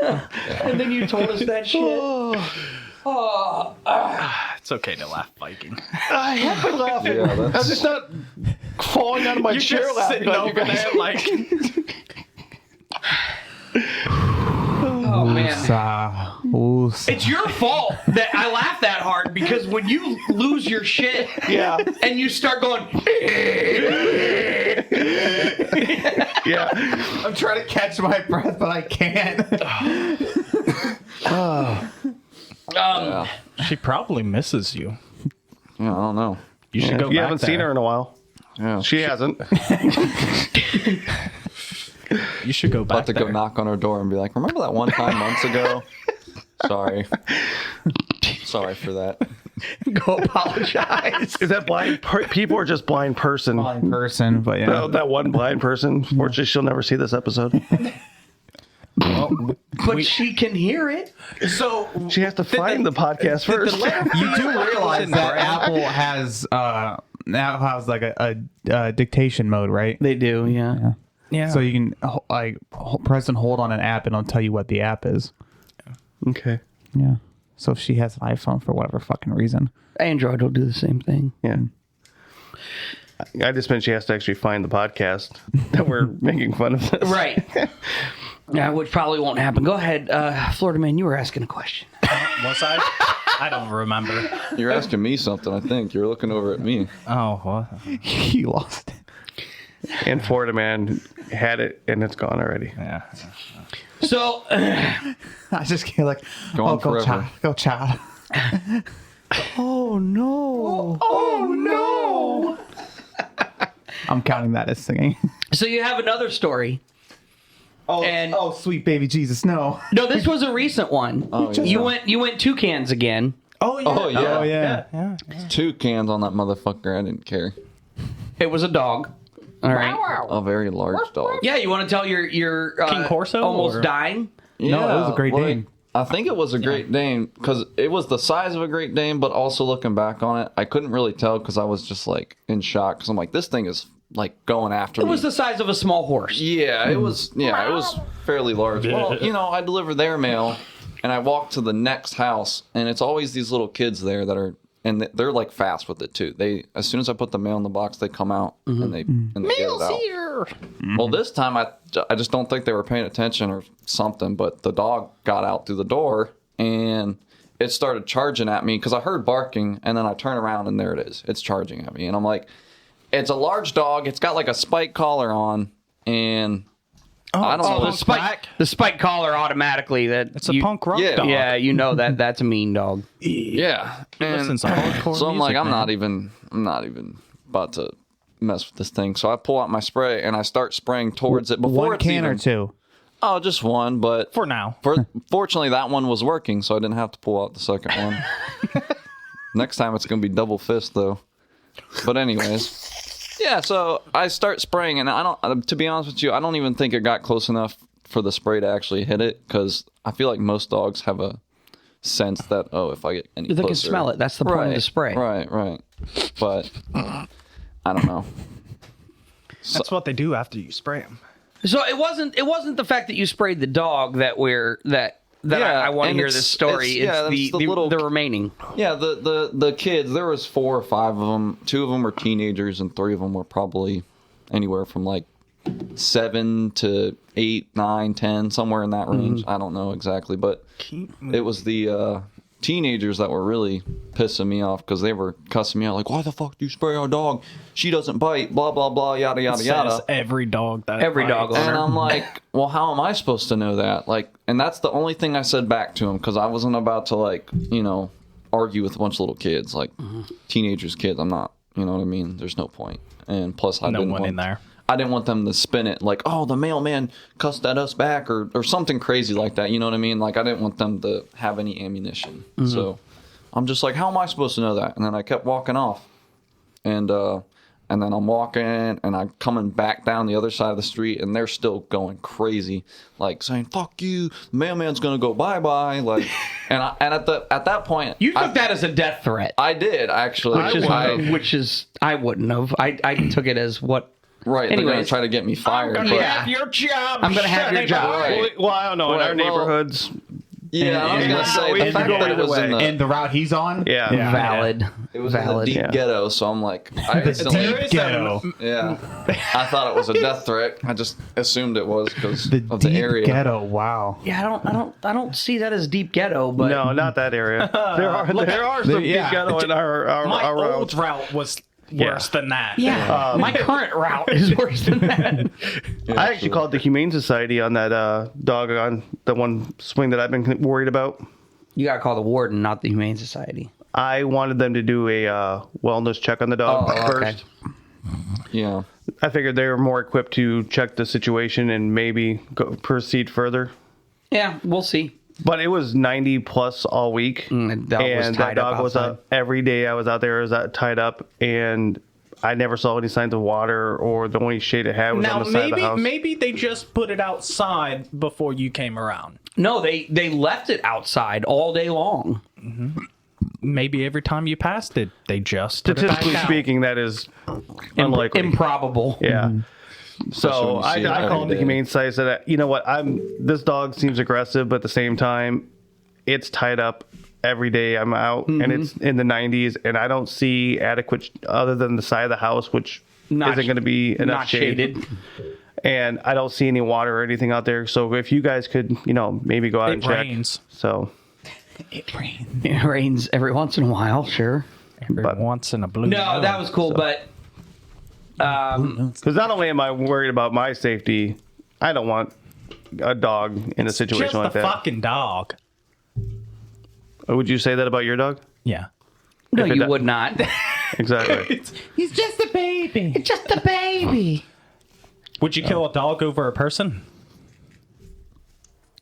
And then you told us that shit. It's okay to laugh, Viking. I have been laughing. Yeah, I'm that's just not falling out of my You're chair just laughing. sitting like over you guys. there like... Oh man. It's your fault that I laugh that hard because when you lose your shit and you start going, Yeah. I'm trying to catch my breath, but I can't. She probably misses you. Yeah, I don't know. You should go back You haven't seen there. her in a while. Yeah. She hasn't. You should go back About to there. go knock on her door and be like, remember that one time months ago? Sorry. Sorry for that. go apologize. Is that blind? People are just blind person. Blind person, but yeah. That one blind person. Fortunately, she'll never see this episode. But she can hear it. So She has to find the podcast first. You do realize that Apple has like a dictation mode, right? They do, yeah. yeah. So you can press and hold on an app, and it'll tell you what the app is. Okay. Yeah. So if she has an iPhone for whatever fucking reason, Android will do the same thing. Yeah. I just meant she has to actually find the podcast that we're making fun of this. Right. Yeah, which probably won't happen. Go ahead, Florida man. You were asking a question. Was I? I don't remember. You're asking me something, I think. You're looking over at me. Oh, what? you lost it. And Florida man had it, and it's gone already. Yeah. So, I just can't like Go on go forever. child, go child. oh no. I'm counting that as singing. So you have another story. Oh, And- sweet baby Jesus, no. No, this was a recent one. Oh, yeah. You went TwoCans again. Oh, yeah. Oh, yeah. Oh yeah. Yeah. 2 cans on that motherfucker. I didn't care. It was a dog. All right. A very large dog. Yeah, you want to tell your King Corso, almost or- dying? Yeah, No, it was a Great Dane. I think it was a Great Dane because it was the size of a Great Dane, but also looking back on it, I couldn't really tell because I was just like in shock because I'm like, this thing is like going after It me. was the size of a small horse. Yeah, it was. Yeah, it was fairly large. Well, I deliver their mail, and I walk to the next house, and it's always these little kids there that are, and they're like fast with it too. They, as soon as I put the mail in the box, they come out and they get it out. Here. Well, this time I just don't think they were paying attention or something, but the dog got out through the door and it started charging at me because I heard barking, and then I turn around and there it is. It's charging at me, and I'm like, it's a large dog. It's got like a spike collar on, and I don't know. The spike collar automatically. It's a punk rock yeah. dog. Yeah, you know that's a mean dog. Yeah, listens to hardcore so I'm like, music, I'm not even about to mess with this thing. So I pull out my spray and I start spraying towards it before One it's can even, or two. Oh, just one, but For now. fortunately that one was working, so I didn't have to pull out the second one. Next time it's gonna be double fist though. But anyways, yeah. So I start spraying, and I don't. To be honest with you, I don't even think it got close enough for the spray to actually hit it, because I feel like most dogs have a sense that, oh, if I get any They closer, can smell it. That's the point of the spray. Right. But I don't know. That's what they do after you spray them. So it wasn't the fact that you sprayed the dog that Yeah, I want to and hear it's- this story. it's It's the the remaining. Yeah, the kids, there was 4 or 5 of them. 2 of them were teenagers, and 3 of them were probably anywhere from like 7 to 8, 9, 10, somewhere in that range. I don't know exactly, but it was the teenagers that were really pissing me off, because they were cussing me out like, why the fuck do you spray our dog? She doesn't bite, blah, blah, blah, yada, yada, yada. Says every dog that Every dog bites. owner. And I'm like, well, how am I supposed to know that? Like, and that's the only thing I said back to him, because I wasn't about to, like, argue with a bunch of little kids, like teenagers, kids. I'm not, you know what I mean? There's no point. And plus, I didn't want them to spin it like, oh, the mailman cussed at us back, or something crazy like that. You know what I mean? Like, I didn't want them to have any ammunition. So I'm just like, how am I supposed to know that? And then I kept walking off. And then I'm walking, and I'm coming back down the other side of the street, and they're still going crazy, like saying, fuck you, the mailman's gonna go bye-bye. Like, and at that point, You took that as a death threat, I did, actually. which is I wouldn't have. I took it as what. Right, they're going to Anyways. try to get me fired. gonna but- have your job. I'm gonna have your job. Right. Well, I don't know. In Right, our well- neighborhoods, Yeah, I was gonna say the fact that it was in the And the route he's on. Yeah. Valid. it was in the deep ghetto, so I'm like, I The instantly, deep ghetto. yeah, I thought it was a death threat. I just assumed it was because The of the deep area. ghetto. Wow. Yeah, I don't see that as deep ghetto, but No, not that area. There are some Yeah. deep ghetto in our My routes. old route was worse than that. yeah, my current route is worse than that. I actually called the Humane Society on that dog on the one swing that I've been worried about. You gotta call the warden, not the Humane Society. I wanted them to do a wellness check on the dog first. Yeah, I figured they were more equipped to check the situation and maybe proceed further. Yeah, we'll see. But it was 90 plus all week. And the dog was and tied that up dog was outside. up every day I was out there. It was tied up, and I never saw any signs of water, or the only shade it had was Now on the side of the house. maybe they just put it outside before you came around. No, they left it outside all day long. Maybe every time you passed it, they just put it Statistically back out. speaking, that is unlikely. Improbable. Yeah. Especially So when you see it I every called the day. Humane Society and said, you know what, this dog seems aggressive, but at the same time, it's tied up every day I'm out, and it's in the 90s, and I don't see adequate, other than the side of the house, which Not- isn't going to be enough Not shade. shaded. And I don't see any water or anything out there. So if you guys could, maybe go out and It check. rains. So It rains every once in a while, sure. Every once in a blue No, moon. that was cool, but because not only am I worried about my safety, I don't want a dog in a situation just like the that. fucking dog. Would you say that about your dog? Yeah. no, If it you do- would not. Exactly. He's just a baby. It's just a baby. Would you kill a dog over a person?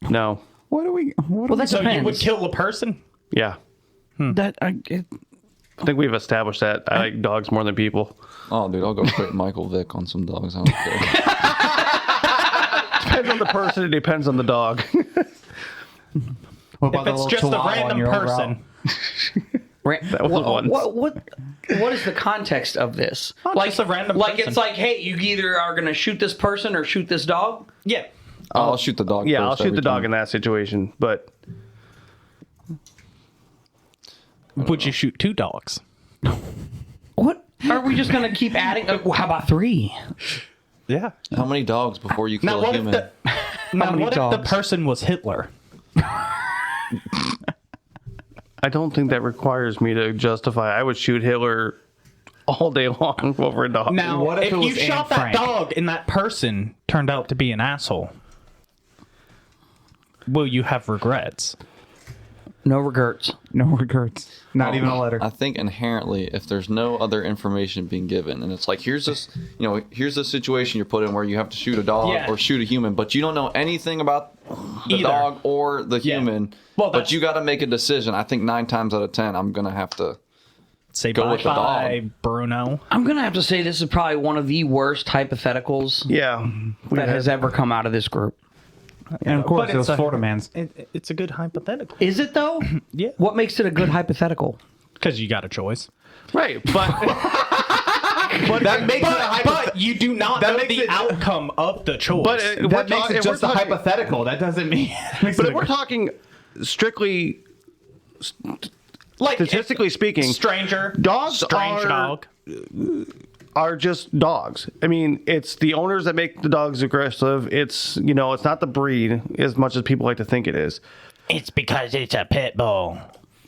No. What are we? What Well, are that So depends. you would kill a person? Yeah. That I think we've established that I like dogs more than people. Oh, dude, I'll go straight Michael Vick on some dogs. I don't care. Depends on the person. It depends on the dog. What about If it's the just little a chihuahua on random your old person. That was once. what is the context of this? just a random like person. it's like, hey, you either are gonna shoot this person or shoot this dog. Yeah. I'll shoot the dog. Yeah, first I'll shoot every the dog time. in that situation. But Would you shoot two dogs? What are we just gonna keep adding? How about 3? Yeah. How many dogs before you kill Now a what if human? now many what if the dogs? person was Hitler? I don't think that requires me to justify. I would shoot Hitler all day long over a dog. Now, What if if it you was Anne shot that Frank? dog and that person turned out to be an asshole, will you have regrets? No regrets. No regrets. Not even a letter. I think inherently, if there's no other information being given, and it's like, here's this situation you're put in where you have to shoot a dog Yeah. or shoot a human, but you don't know anything about the Either. dog or the Yeah. human. Well, but that's- you got to make a decision. I think 9 times out of 10, I'm gonna have to. Say Go with the bye-bye, Bruno. I'm gonna have to say this is probably one of the worst hypotheticals Yeah. that has ever come out of this group. And of course, But it was it's a- Florida man's. It's a good hypothetical. Is it though? Yeah. What makes it a good hypothetical? Because you got a choice. Right. But That makes But you do not That know makes the it- outcome of the choice. but that makes it just a hypothetical. That doesn't mean. But if we're talking strictly like statistically speaking, stranger, dogs strange are- dog. are just dogs. I mean, it's the owners that make the dogs aggressive. It's it's not the breed as much as people like to think it is. It's because it's a pit bull.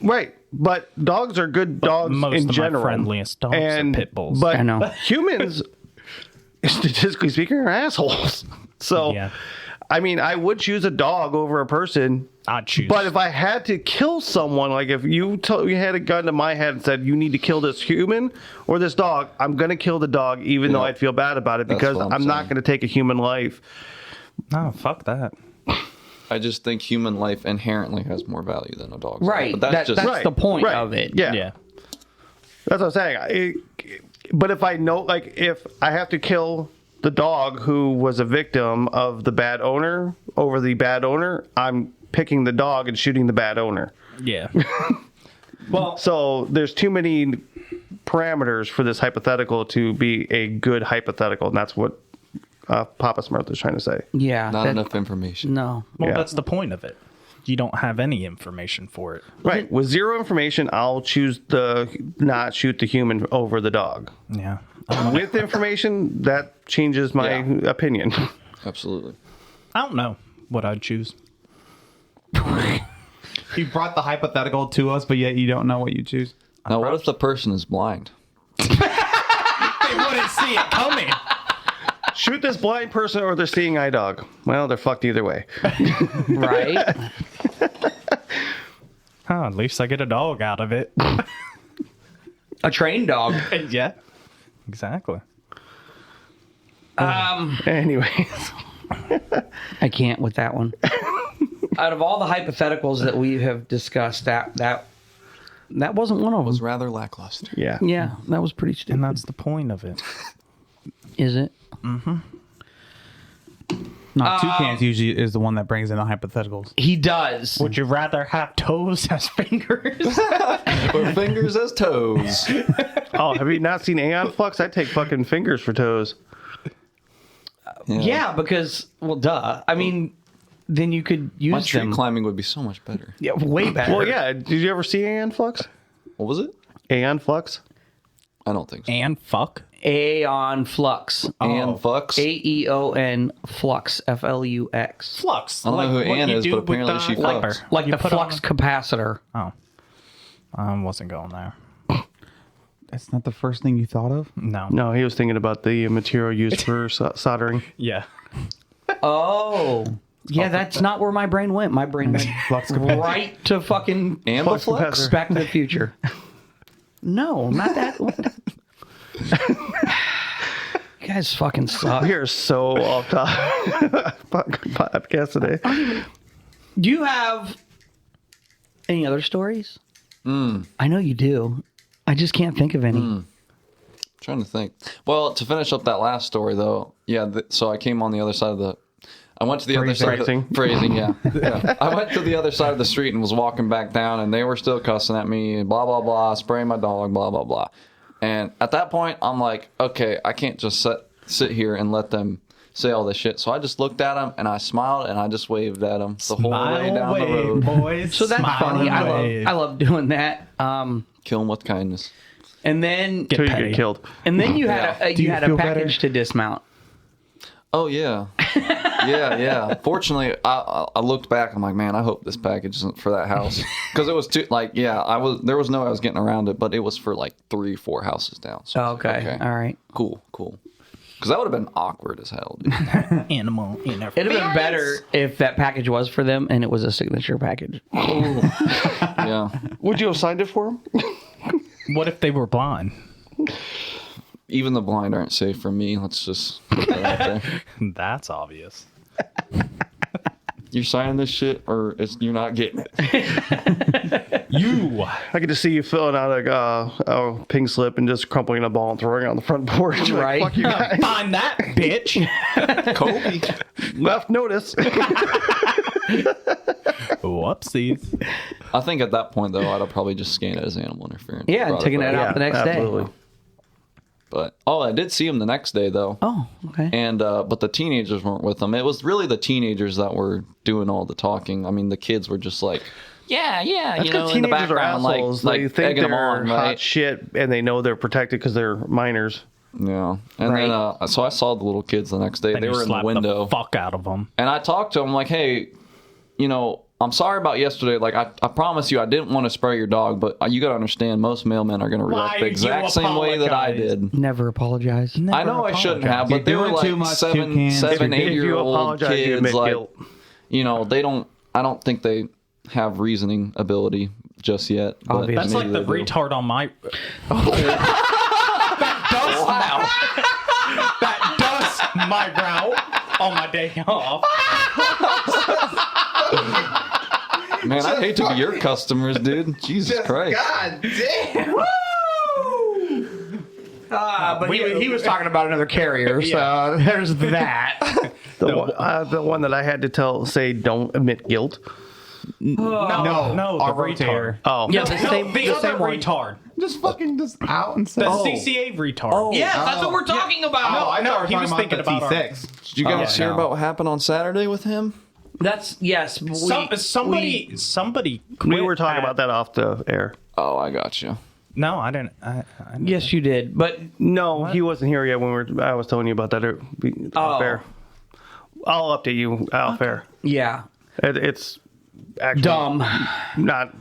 Right. But dogs are good dogs most in of my general. friendliest dogs are pit bulls. But I know. humans, statistically speaking, are assholes. So, Yeah. I mean, I would choose a dog over a person. I'd choose. But if I had to kill someone, like if you had a gun to my head and said, you need to kill this human or this dog, I'm going to kill the dog, even though I'd feel bad about it, That's because what I'm I'm not saying. going to take a human life. no, fuck that. I just think human life inherently has more value than a dog's. Right. But that's just That's the point of it. Yeah. Yeah. That's what I'm saying. But if I know, like, if I have to kill the dog who was a victim of the bad owner over the bad owner, I'm picking the dog and shooting the bad owner. Yeah. Well, So there's too many parameters for this hypothetical to be a good hypothetical, and that's what Papa Smurf is trying to say. Yeah. not that- enough information. No. well, yeah. that's the point of it. you don't have any information for it. Right. With zero information, I'll choose not shoot the human over the dog. Yeah. With information, that changes my opinion. Absolutely. I don't know what I'd choose. You brought the hypothetical to us, but yet you don't know what you choose. Now, what if the person is blind? They wouldn't see it coming. Shoot this blind person or the seeing eye dog. Well, they're fucked either way. Right? Oh, at least I get a dog out of it. A trained dog. Yeah. Exactly. Anyways. I can't with that one. Out of all the hypotheticals that we have discussed, that wasn't one of them. Was rather lackluster. Yeah. Yeah, that was pretty stupid. And that's the point of it. Is it? No, TwoCans usually is the one that brings in the hypotheticals. He does. Would you rather have toes as fingers? Or fingers as toes. Oh, have you not seen Aeon Flux? I take fucking fingers for toes. Yeah, because, well, duh. I mean, then you could use My tree them. climbing would be so much better. Yeah, way better. Well, yeah. Did you ever see Aeon Flux? What was it? Aeon Flux? I don't think so. And fuck. Aeon Flux. And fucks. Aeon Flux. Flux. Flux. I don't know who Ann is, but apparently she fucks. Like You the put flux on- capacitor. Oh. I wasn't going there. That's not the first thing you thought of? No. No, he was thinking about the material used for soldering. Yeah. Oh. Yeah, that's not where my brain went. My brain went Flux capacitor. right to fucking Ambiflux? Back to the Future. No, not that one. You guys fucking suck. We are so off topic podcast today. Do you have any other stories? I know you do. I just can't think of any. Trying to think. Well, to finish up that last story, though, so I came on the other side of the. I went to the other side. Phrasing, yeah. I went to the other side of the street and was walking back down, and they were still cussing at me, blah blah blah, spraying my dog, blah blah blah. And at that point, I'm like, okay, I can't just sit here and let them say all this shit. So I just looked at them and I smiled and I just waved at them the whole way down the road. Boys. So that's funny. I love doing that. Kill them with kindness. And then Until you get killed. And then you had Do you a feel package to dismount. Oh yeah, yeah. Fortunately, I looked back. I'm like, man, I hope this package isn't for that house because it was too there was no way I was getting around it, but it was for like 3-4 houses down. So Okay. All right. cool. Because that would have been awkward as hell, dude. Animal interference. It'd have been better if that package was for them and it was a signature package. Yeah. Would you have signed it for him? What if they were blind? Even the blind aren't safe for me. Let's just put that out there. That's obvious. You're signing this shit, or you're not getting it. I could just see you filling out a pink slip and just crumpling a ball and throwing it on the front porch. Like, Right. fuck you guys. Find that bitch. Kobe. Left notice. Whoopsies. I think at that point, though, I'd have probably just scanned it as animal interference. Yeah, and Brought taking it back. out the next absolutely. day. But I did see him the next day, though. Oh, okay. And but the teenagers weren't with them. It was really the teenagers that were doing all the talking. I mean, the kids were just like, yeah, That's you know, because in the teenagers are background, assholes. like They think egging they're them on, hot right? shit, and they know they're protected because they're minors. Yeah. And then so I saw the little kids the next day. Then They you were in the slap window, fuck out of them. and I talked to them like, hey, you know, I'm sorry about yesterday. Like, I promise you, I didn't want to spray your dog, but you got to understand, most mailmen are going to react the Why exact you same way that I apologize? did. Never apologize. I know I shouldn't have, but they You're were doing too like much, 7, TwoCans. 7, If you 8-year-old apologize, you kids. admit Like, guilt. you know, I don't think they have reasoning ability just yet. But Obviously. That's like maybe the they do. retard on my. That does my route on my day off. Man, I hate to be your customers, dude. Jesus Christ. God damn. But he was talking about another carrier, so there's that. The one that I had to say don't admit guilt. No, our the rotator. retard. Oh, Yeah, the same, the the other same one. retard. Just fucking out and say. The CCA retard. Yeah, that's what we're talking about. No, I know. He was thinking about T6. Did you guys hear about what happened on Saturday with him? That's yes. Somebody. We were talking about that off the air. Oh, I got you. No, I didn't. Yes, you did. But No, he wasn't here yet when I was telling you about that. Off air. I'll update you off air. yeah, It's actually dumb. not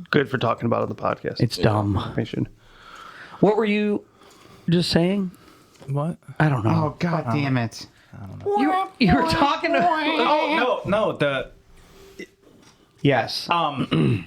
good for talking about on the podcast. It's dumb. information. What were you just saying? What? I don't know. Oh, God damn it. You were talking to. Oh no. The Yes. He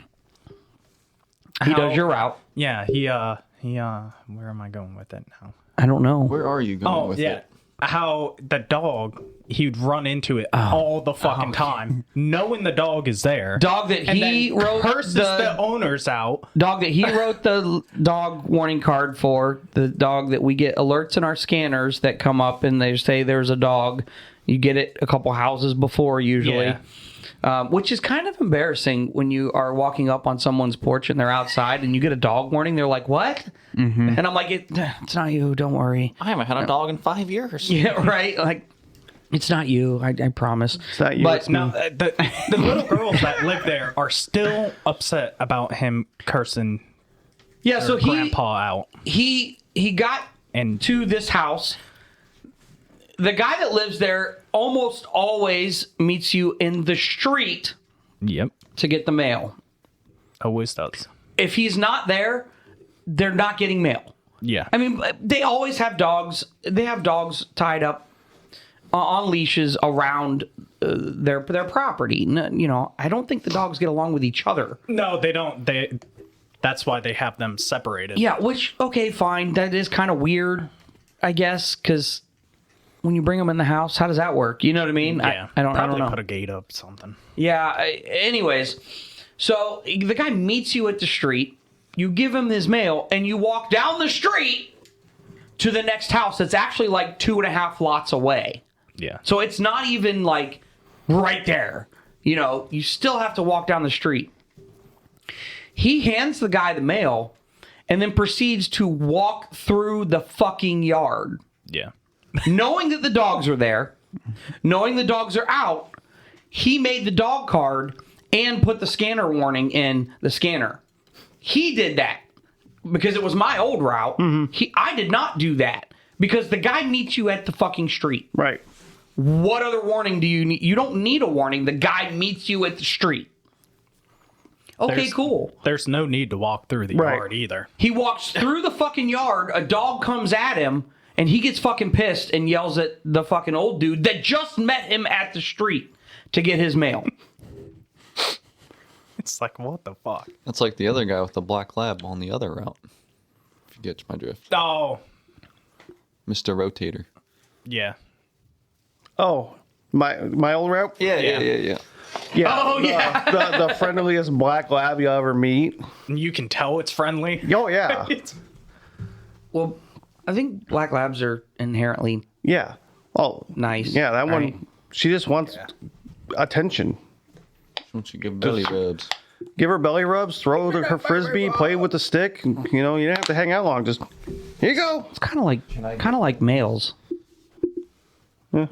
He does your route. Yeah, he where am I going with it now? I don't know. Where are you going with it? How the dog, he'd run into it all the fucking time, knowing the dog is there. Dog that And he then wrote curses the owners out. Dog that he wrote the dog warning card for. The dog that we get alerts in our scanners that come up and they say there's a dog. You get it a couple houses before usually. Yeah. Which is kind of embarrassing when you are walking up on someone's porch and they're outside and you get a dog warning. They're like, what? Mm-hmm. And I'm like, it's not you. Don't worry. I haven't had a dog in 5 years. Yeah, right? Like, it's not you. I promise. It's not you. But it's No, me. the little girls that live there are still upset about him cursing yeah, so their grandpa out. he got And to this house. The guy that lives there almost always meets you in the street yep, to get the mail. always does. If he's not there, they're not getting mail. Yeah, I mean, they always have dogs. They have dogs tied up on leashes around their property. You know, I don't think the dogs get along with each other. no, they don't. That's why they have them separated. Yeah, which, okay, fine. That is kind of weird, I guess, because when you bring them in the house, how does that work? You know what I mean? Yeah, I don't probably know. put a gate up, something. Yeah, anyways, so the guy meets you at the street, you give him his mail, and you walk down the street to the next house that's actually like 2.5 lots away. Yeah. So it's not even like right there. You know, you still have to walk down the street. He hands the guy the mail and then proceeds to walk through the fucking yard. Yeah. Knowing that the dogs are there, knowing the dogs are out, he made the dog card and put the scanner warning in the scanner. He did that because it was my old route. I did not do that because the guy meets you at the fucking street. Right. What other warning do you need? You don't need a warning. The guy meets you at the street. Okay, cool. There's no need to walk through the Right. yard either. He walks through the fucking yard, a dog comes at him, and he gets fucking pissed and yells at the fucking old dude that just met him at the street to get his mail. It's like, what the fuck? That's like the other guy with the black lab on the other route. If you get my drift. Oh, Mr. Rotator. yeah. Oh, my old route? Yeah. Yeah. Oh, yeah. The friendliest black lab you'll ever meet. And you can tell it's friendly. Oh, yeah. Well, I think black labs are inherently Yeah. Oh, nice. yeah, that right? one, she just wants attention. Don't you give belly rubs? Give her belly rubs, throw her frisbee, play with the stick. You know, you don't have to hang out long. Just, here you go. It's kind of like males. Yeah.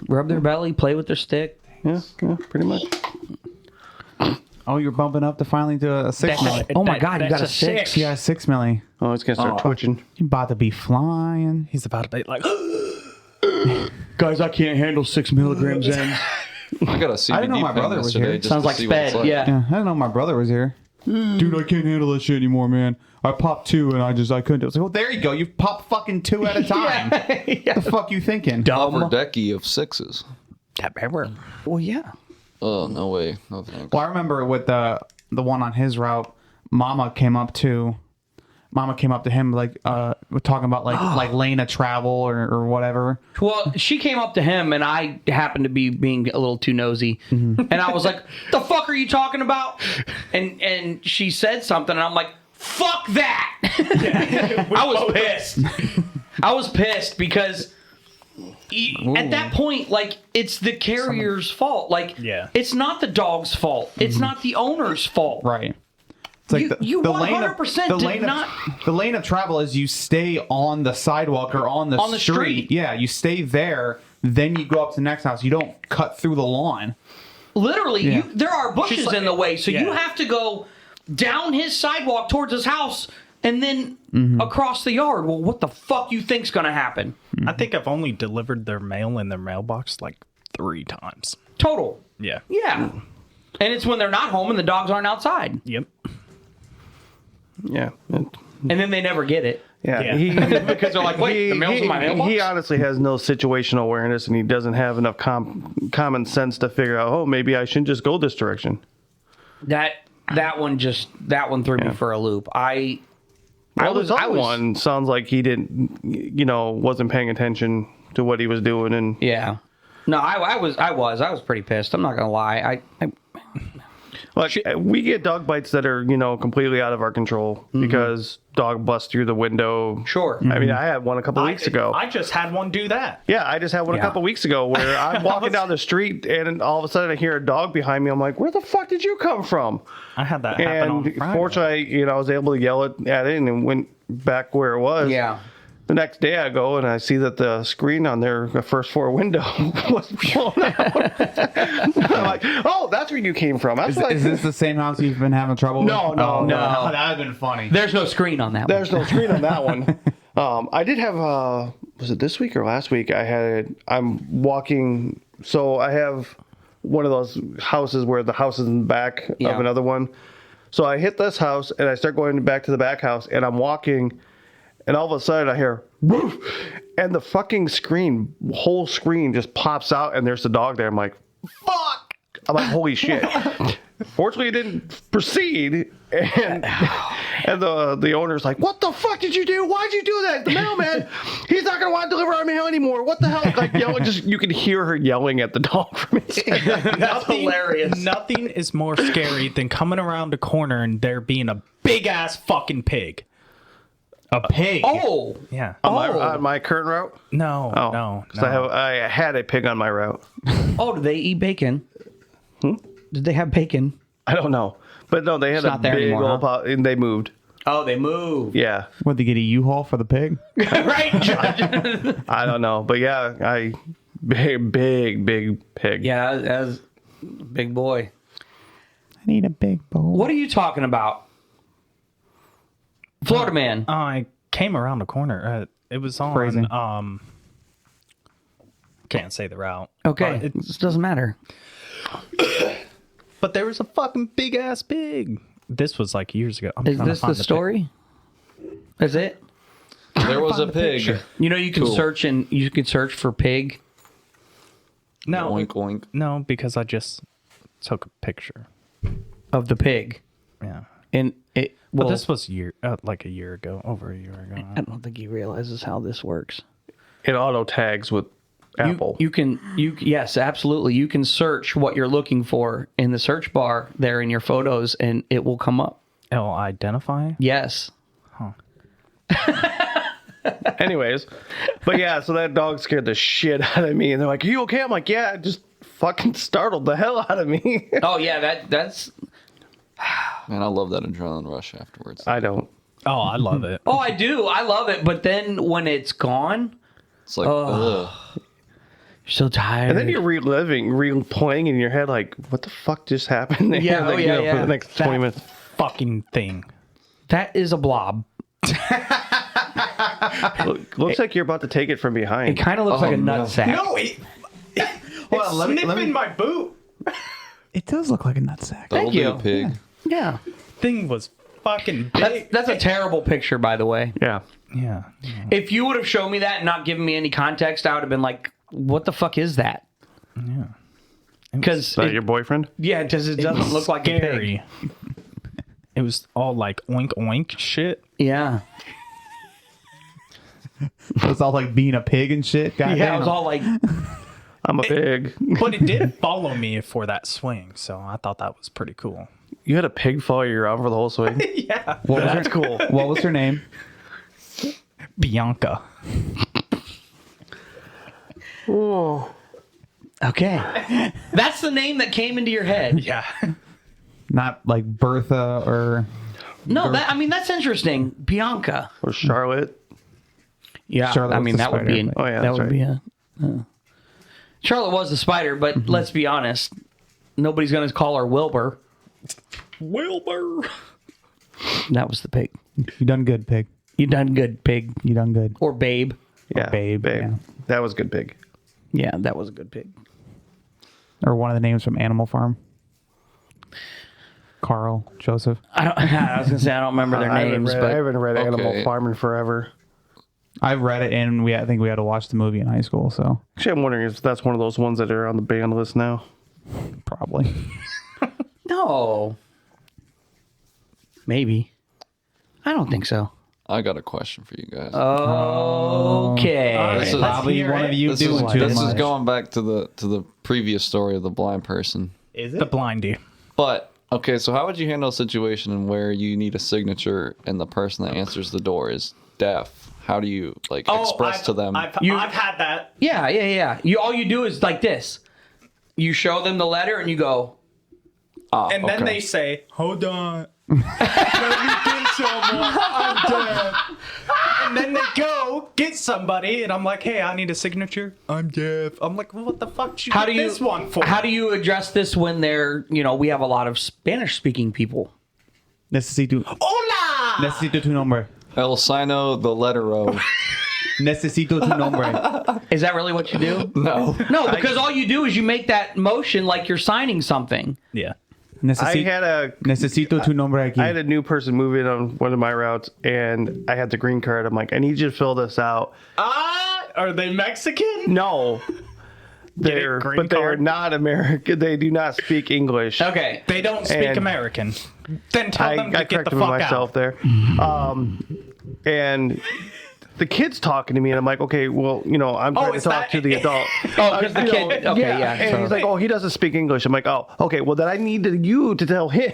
Rub their belly, play with their stick. Yeah, pretty much. Oh, you're bumping up to finally to a 6 milli. Oh my God, you got a that's 6. Yeah, 6 milli. Oh, it's going to start twitching. You about to be flying. He's about to be like, Guys, I can't handle 6 milligrams in. I got a CBD I didn't know my pen brother was yesterday here. just Sounds to like see what it's sped, like. yeah. Yeah, I didn't know my brother was here. Dude, I can't handle that shit anymore, man. I popped 2 and I couldn't do it. I was like, well, there you go. You popped fucking 2 at a time. Yeah. What the fuck you thinking? Upper decky of 6s. Well, yeah. Oh, no way. No thanks. Well, I remember with the one on his route, Mama came up to him like talking about like lane of travel or whatever. Well, she came up to him, and I happened to be being a little too nosy, and I was like, "The fuck are you talking about?" And she said something, and I'm like, "Fuck that!" I was pissed. I was pissed because at that point, like, it's the carrier's fault. Like, Yeah. it's not the dog's fault. It's not the owner's fault. Right. It's like You 100% did not. The lane of travel is you stay on the sidewalk or on the street. Yeah, you stay there, then you go up to the next house. You don't cut through the lawn. literally, there are bushes like- in the way, so you yeah. have to go down his sidewalk towards his house and then across the yard. Well, what the fuck you think's going to happen? I think I've only delivered their mail in their mailbox like 3 times. Total. Yeah. Yeah. And it's when they're not home and the dogs aren't outside. Yep. Yeah. And then they never get it. Yeah. Yeah. Because they're like, wait, the mail's in my mailbox? He honestly has no situational awareness, and he doesn't have enough common sense to figure out, oh, maybe I shouldn't just go this direction. That one threw me for a loop. This other one sounds like he didn't, wasn't paying attention to what he was doing, and Yeah. No, I was pretty pissed. I'm not gonna lie. like we get dog bites that are completely out of our control because dog busts through the window. Sure. I mean, I had one a couple weeks ago. I just had one do that. Yeah, I just had one a couple weeks ago where I'm walking down the street and all of a sudden I hear a dog behind me. I'm like, where the fuck did you come from? I had that happen on And Friday. fortunately, I was able to yell at it and it went back where it was. Yeah. The next day I go and I see that the screen on the first floor window was blown out. I'm like, oh, that's where you came from. That's Is this the same house you've been having trouble with? No. Oh, that would have been funny. There's no screen on that There's no screen on that one. I did have, was it this week or last week? I'm walking, so I have one of those houses where the house is in the back of another one. So I hit this house and I start going back to the back house and I'm walking and all of a sudden I hear, woof, and the fucking whole screen just pops out and there's the dog there. I'm like, fuck. I'm like, holy shit. Fortunately, it didn't proceed. And the owner's like, what the fuck did you do? Why'd you do that? The mailman, he's not going to want to deliver our mail anymore. What the hell? Like, yelling, you could hear her yelling at the dog from inside. That's hilarious. Nothing is more scary than coming around a corner and there being a big ass fucking pig. A pig. Oh. Yeah. On my current route? No. Oh, No. 'cause I had a pig on my route. Oh, do they eat bacon? Did they have bacon? I don't know. But no, they had It's a not there big anymore, old pot, and they moved. Oh, they moved. Yeah. What, they get a U-Haul for the pig? Right, Judge? I don't know. But yeah, big pig. Yeah, that was big boy. I need a big bowl. What are you talking about? Florida man. I came around the corner. It was on. Phrasing. Can't say the route. Okay, But it doesn't matter. But there was a fucking big ass pig. This was like years ago. I'm Is trying to this find the story? Is it? There was a the pig. picture. You know, you can Cool. search for pig. No, Oink oink. no, because I just took a picture. Of the pig. Yeah, And it. but Well, this was like a year ago, over a year ago. I don't think he realizes how this works. It auto tags with Apple. Yes, absolutely. You can search what you're looking for in the search bar there in your photos, and it will come up. It'll identify. Yes. Anyways, but yeah, so that dog scared the shit out of me, and they're like, "Are you okay?" I'm like, "Yeah," it just fucking startled the hell out of me. Oh yeah, that's. Man, I love that adrenaline rush afterwards. I don't. Oh, I love it. Oh, I do. I love it. But then when it's gone, It's like, ugh. you're so tired. And then you're replaying in your head, like, "What the fuck just happened?" There? Yeah, like, oh, yeah, for yeah. the next 20 minutes. Fucking thing. That is a blob. Looks like you're about to take it from It behind. kind of looks like a nut sack. No, it's sniffing my boot. It does look like a nutsack. That'll you. do, pig. Yeah. Thing was fucking big. That's a terrible picture, by the way. Yeah. Yeah. If you would have shown me that and not given me any context, I would have been like, what the fuck is that? Yeah. Because, Is that your boyfriend? yeah, because it doesn't look like a pig. scary. It was all like oink oink shit. Yeah. It's all like being a pig and shit. God Yeah, damn. it was all like, I'm a pig. But it did follow me for that swing, so I thought that was pretty cool. You had a pig follow you around for the whole swing? Yeah. That's cool. What was her name? Bianca. okay. That's the name that came into your head. Yeah. Not like Bertha or... No, that's interesting. Bianca. Or Charlotte. Yeah, Charlotte I was mean, the that would be spider. Oh, yeah, that that's would be a. Charlotte was the spider, but let's be honest. Nobody's going to call her Wilbur. Wilbur. That was the pig. You done good, pig. You done good, pig. You done good. Or babe. Yeah, Babe, yeah. That was good, pig. Yeah, that was a good pig. Or one of the names from Animal Farm. Carl, Joseph. I was going to say, I don't remember their names, I but haven't read Animal Okay. Farm in forever. I've read it, and I think we had to watch the movie in high school, so Actually, I'm wondering if that's one of those ones that are on the banned list now. probably. no. Maybe. I don't think so. I got a question for you guys. Okay. This is Probably hear one it. of you this doing is, too this much. is going back to the previous story of the blind person. Is The blindy. But okay, so how would you handle a situation where you need a signature and the person that answers the door is deaf? How do you express to them? I've had that. Yeah. All you do is like this. You show them the letter and you go, And then they say, hold on. Let me get someone. I'm deaf. And then they go get somebody, and I'm like, hey, I need a signature. I'm deaf. I'm like, well, what the fuck did you how get do you this one for? How do you address this when they're, we have a lot of Spanish speaking people? Necesito tu nombre. El signo the letter O. Necesito tu nombre. Is that really what you do? No. No, because all you do is you make that motion like you're signing something. Yeah. Necesito tu nombre aquí. I had a new person move in on one of my routes, and I had the green card. I'm like, I need you to fill this out. Are they Mexican? No, they're green they're card? not American. They do not speak English. Okay. They don't speak And American. Then tell them to I get the corrected fuck myself out. there. And the kid's talking to me, and I'm like, okay, well, I'm trying to is talk that- to the adult. Oh, because the kid. Okay, yeah. And so- he's like, oh, he doesn't speak English. I'm like, oh, okay, well, then I need you to tell him.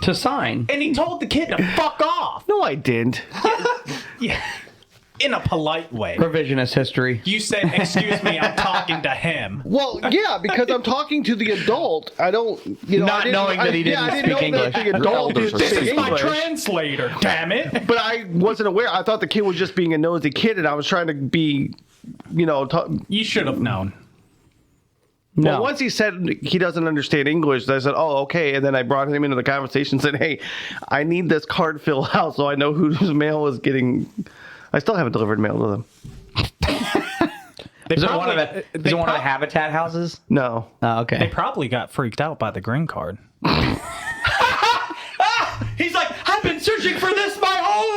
to sign. And he told the kid to fuck off. No, I didn't. Yeah. In a polite way. Revisionist history. You said, excuse me, I'm talking to him. Well, yeah, because I'm talking to the adult. I don't, Not knowing that he didn't speak English. The adult Elders didn't are This speak is my English. translator, damn it. But I wasn't aware. I thought the kid was just being a nosy kid, and I was trying to be, You should have known. Well, once he said he doesn't understand English, I said, oh, okay. And then I brought him into the conversation and said, hey, I need this card filled out so I know whose mail is getting. I still haven't delivered mail to them. Is it one of the Habitat houses? No. Oh, okay. They probably got freaked out by the green card. He's like, I've been searching for this my whole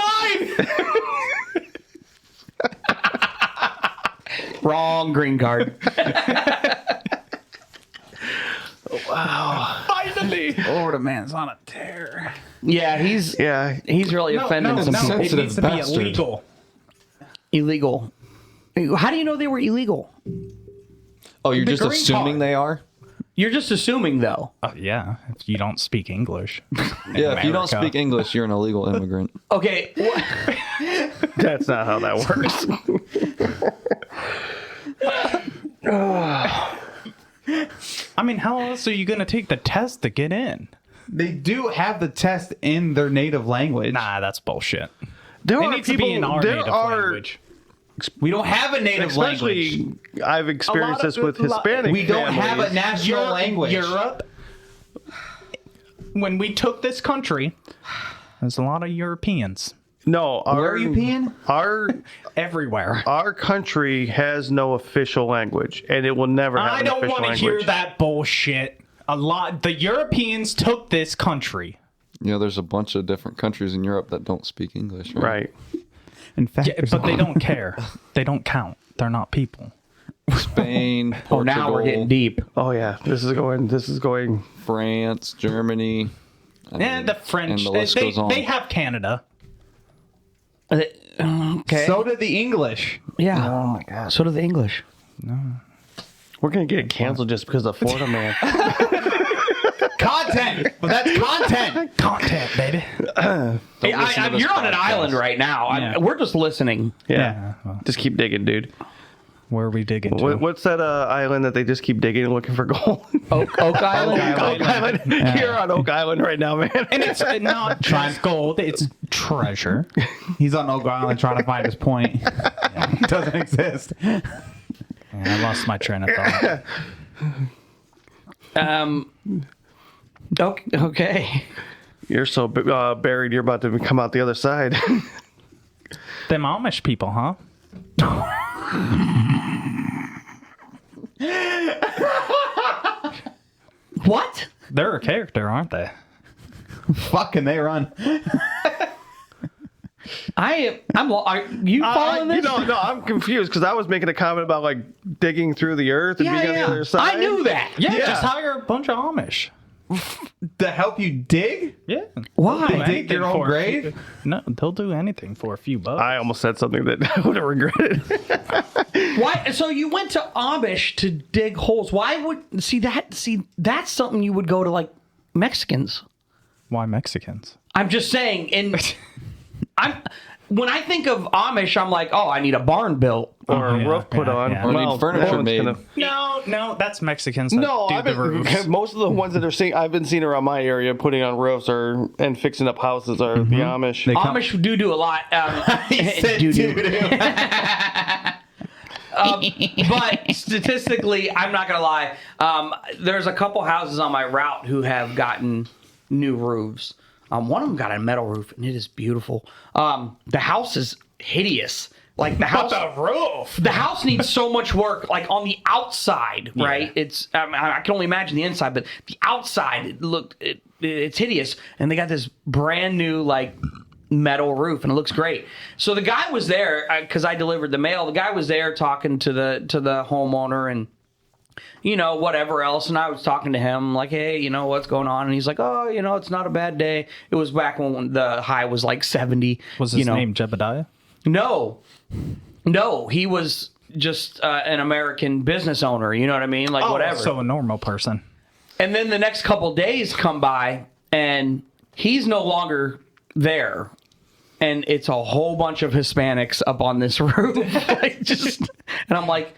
life. Wrong green card. Finally. Florida man's on a tear. Yeah, he's really offending some people. It Sensitive needs to bastard. be illegal. Illegal. How do you know they were illegal? Oh, you're The just green assuming card. they are? You're just assuming, though. Yeah, if you don't speak English. Yeah, if you don't America. speak English, you're an illegal immigrant. Okay. That's not how that works. I mean, how else are you going to take the test to get in? They do have the test in their native language. Nah, that's bullshit. There It are needs to people. be in our there native are, language. We don't have a native language. especially, I've experienced A lot this of- with Hispanic. We don't have a families. national language. Europe. When we took this country, there's a lot of Europeans No, Where are you peeing? everywhere. Our country has no official language, and it will never have I an don't official want to language. hear that bullshit. The Europeans took this country. There's a bunch of different countries in Europe that don't speak English, right? Right. In fact, Yeah, there's but a- they don't care. They don't count. They're not people. Spain, Portugal, Now we're getting deep. Oh yeah, this is going. France, Germany. And the French, And the list they, goes on. they have Canada. Okay. So did the English. Yeah. Oh my god. So do the English. We're gonna get it canceled just because of Florida man. Content, but that's content. Content, baby. Hey, listen to this you're on an podcast. island right now. Yeah. We're just listening. Yeah. Just keep digging, dude. Where are we digging to? What's that island that they just keep digging and looking for gold? Oak Island. Oak Island. You're on Oak Island right now, man. And it's not just gold, it's treasure. He's on Oak Island trying to find his point. It doesn't exist. I lost my train of thought. Okay. You're so buried, you're about to come out the other side. Them Amish people, huh? What? They're a character, aren't they? Fucking they run. Are you following this? No, I'm confused because I was making a comment about like digging through the earth and being on the other side. I knew that. Yeah, just hire a bunch of Amish. To help you dig? Yeah. Why? They'll do Dig your anything own for a grave? few- No, they'll do anything for a few bucks. I almost said something that I would have regretted. Why? So you went to Amish to dig holes. Why would that's something you would go to like Mexicans. Why Mexicans? I'm just saying. When I think of Amish, I'm like, oh, I need a barn built. Or a yeah, roof put yeah, on. yeah. Or need furniture that one's made. No, that's Mexicans. That No, do the roofs. most of the ones that I've been seeing around my area putting on roofs and fixing up houses are the Amish. Amish do a lot. But statistically, I'm not gonna lie. There's a couple houses on my route who have gotten new roofs. One of them got a metal roof, and it is beautiful. The house is hideous. Like the house, the house needs so much work. Like on the outside, right? It's I can only imagine the inside, but the outside, it's hideous. And they got this brand new like metal roof, and it looks great. So the guy was there because I delivered the mail. The guy was there talking to the homeowner and whatever else. And I was talking to him like, hey, what's going on? And he's like, oh, it's not a bad day. It was back when the high was like 70. Was his name Jebediah? No, he was just an American business owner. You know what I mean? Like whatever. So a normal person. And then the next couple days come by and he's no longer there. And it's a whole bunch of Hispanics up on this roof. And I'm like,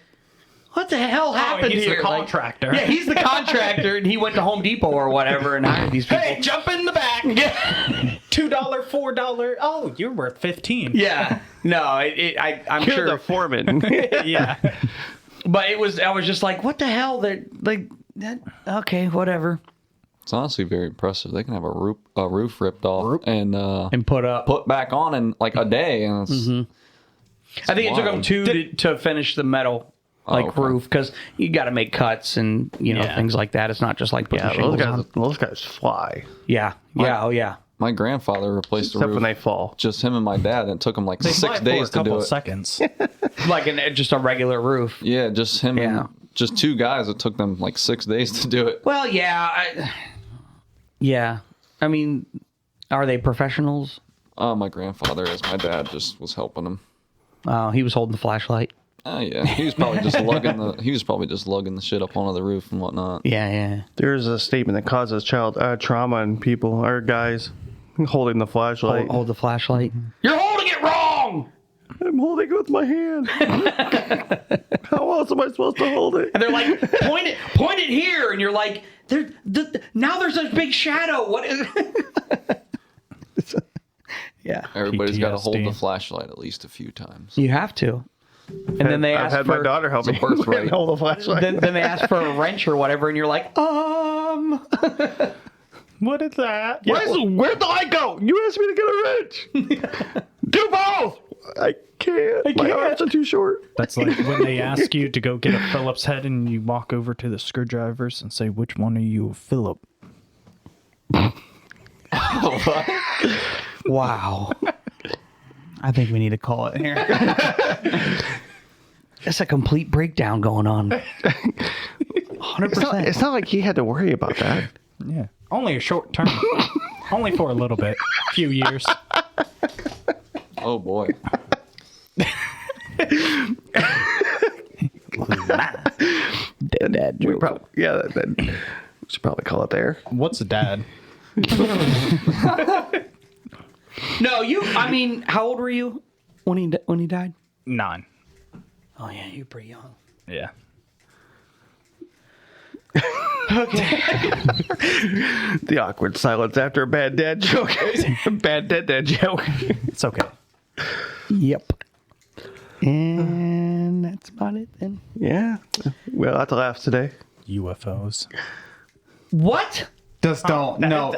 what the hell happened he's here? the contractor. Yeah, he's the contractor, and he went to Home Depot or whatever and hired these people. Hey, jump in the back. Yeah. $2, $4. Oh, you're worth $15. Yeah. No, I'm You're sure. the foreman. Yeah. But I was just like, what the hell? They're like, okay, whatever. It's honestly very impressive. They can have a roof ripped off and put back on in like a day. And it's, I think it took them 2 to finish the metal roof because you got to make cuts and things like that. It's not just like putting shingles on. Those guys fly. Yeah. Oh yeah. My grandfather replaced the Except roof. when they fall. Just him and my dad, and it took him like They 6 fly days for a to do couple it. seconds. Like just a regular roof. Yeah, just him Yeah. and just 2 guys. It took them like 6 days to do it. Well, yeah. I mean, are they professionals? My grandfather is. My dad just was helping him. He was holding the flashlight. Oh yeah, he was probably just lugging the shit up onto the roof and whatnot. Yeah. There's a statement that causes child trauma in people or guys holding the flashlight. Hold the flashlight. You're holding it wrong. I'm holding it with my hand. How else am I supposed to hold it? And they're like, point it here, and you're like, now there's a big shadow. What is? Yeah. Everybody's got to hold PTSD. the flashlight at least a few times. You have to. And then they I've ask had for my daughter help me It's a birthright. hold the flashlight. then they ask for a wrench or whatever, and you're like, What is that? Where'd the light go? You asked me to get a wrench. Do both. I can't. My arms are too short. That's like when they ask you to go get a Phillips head and you walk over to the screwdrivers and say, which one are you, Philip? wow. I think we need to call it here. That's a complete breakdown going on. 100%. It's not like he had to worry about that. Yeah. Only a short term. Only for a little bit. Few years. Oh boy. Dad We joke. probably, we should probably call it there. What's a dad? No, how old were you when he died? 9. Oh yeah, you're pretty young. Yeah. The awkward silence after a bad dad joke. Bad dad joke. It's okay. Yep. And that's about it then. Yeah. Well, lots of laughs today. UFOs. What? Just don't. No.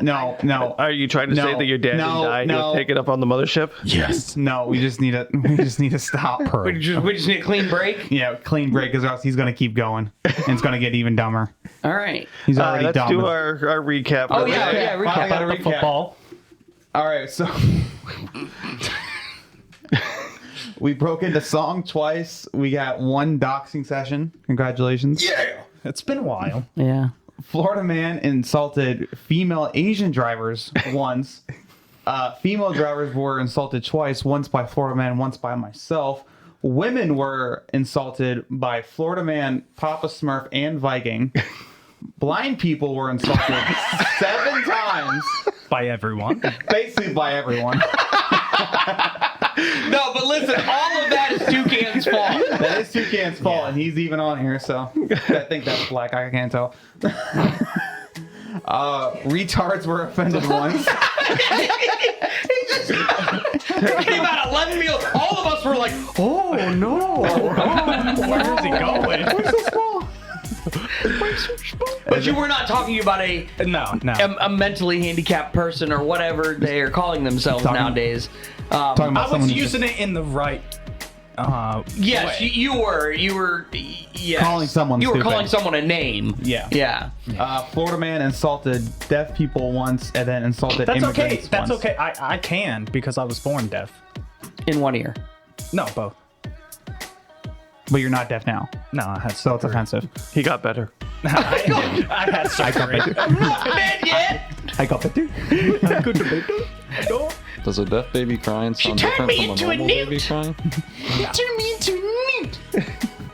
Are you trying to say that your dad didn't die? He was taken up on the mothership? Yes. No, we just need to stop her. We just need a clean break? Yeah, clean break, because else he's going to keep going. And it's going to get even dumber. All right. He's already let's dumb. do our recap. Oh, yeah, recap. Finally got a The recap. football. All right, so we broke into song twice. We got one doxing session. Congratulations. Yeah. It's been a while. Yeah. Florida man insulted female Asian drivers once. Female drivers were insulted twice, once by Florida man, once by myself. Women were insulted by Florida man, Papa Smurf, and Viking. Blind people were insulted 7 times. By everyone. Basically by everyone. No, but listen, all of that is TwoCans' fault. That is TwoCans' fault, and he's even on here, so I think that's black. I can't tell. Retards were offended once. He came out of left field. All of us were like, oh no. Where is he going? But you were not talking about No. a mentally handicapped person or whatever they are calling themselves nowadays. Talking about I someone was who using it in the right. Yes, way. you were. Yes. Calling someone You were stupid. calling someone a name. Yeah. Yeah. Florida man insulted deaf people once, and then insulted That's okay. immigrants That's once. okay. I can because I was born deaf. In one ear. No, both. But you're not deaf now, No, I had so it's offensive. He got better. I had surgery. Not dead yet. I got it, dude. Does a deaf baby crying sound turned different me from a into a normal newt. baby crying? You turned me into a newt.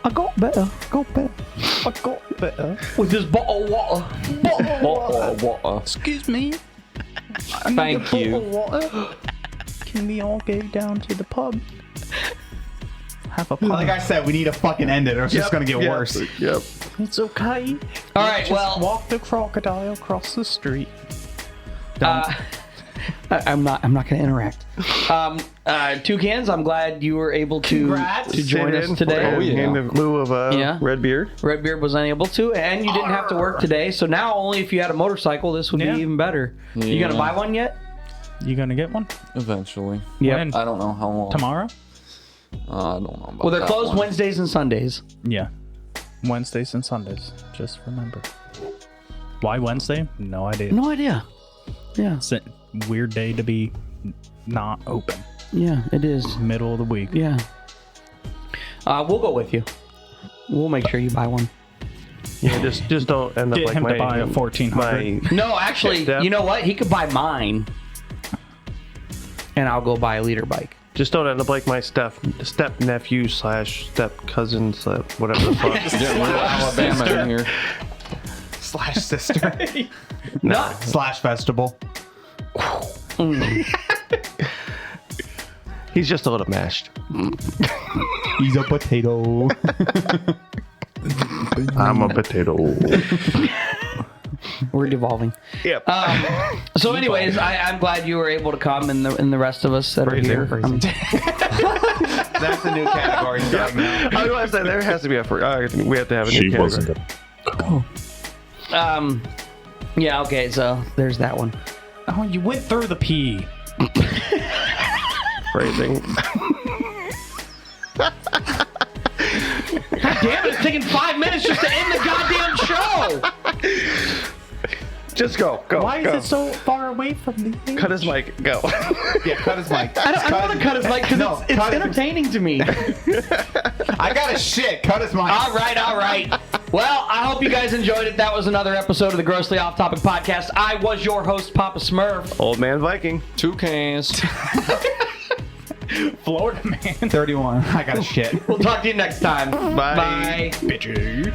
I got better. I got better. With this bottle of water. What? Excuse me. Thank you. Water. Can we all go down to the pub? Have a pub. Like I said, we need to fucking end it, or it's just gonna get worse. Yep. It's okay. All right, Just well, walk the crocodile across the street. I'm not going to interact. TwoCans, I'm glad you were able to join us today. Oh, yeah. In lieu of red beard. Redbeard was unable to, and you didn't have to work today. So now, only if you had a motorcycle, this would Yeah. be even better. You gonna buy one yet? You gonna get one? Eventually. When? I don't know how long. Tomorrow? I don't know about Well, they're that closed one. Wednesdays and Sundays. Yeah. Wednesdays and Sundays. Just remember. Why Wednesday? No idea. No idea. Yeah, It's a weird day to be not open. yeah, it is. Middle of the week. Yeah. We'll go with you. We'll make sure you buy one. Yeah, just don't end up Get like him my, to buy a 1400. my No, actually, Step. you know what? He could buy mine, and I'll go buy a leader bike. Just don't end up like my step nephew / step cousin / whatever the fuck. Getting real Alabama in here. Slash sister. No. Slash vegetable. He's just a little mashed. He's a potato. I'm a potato. We're devolving. Yep. So, anyways, I'm glad you were able to come, and the rest of us that are here. That's a new category starting now. I was going to say there has to be a we have to have a new She wasn't category. good. Yeah. Okay. So there's that one. Oh, you went through the P. Phrasing. God damn it! It's taking 5 minutes just to end the goddamn show. Just go. Why go. is it so far away from the Cut his mic. Go. Yeah, cut his mic. I don't want to cut his mic because No, it's cut it. entertaining to me. I got a shit. Cut his mic. All right. Well, I hope you guys enjoyed it. That was another episode of the Grossly Off Topic Podcast. I was your host, Papa Smurf. Old man Viking. TwoCans. Florida man. 31. I got a shit. We'll talk to you next time. Bye. Bye. Bitchy.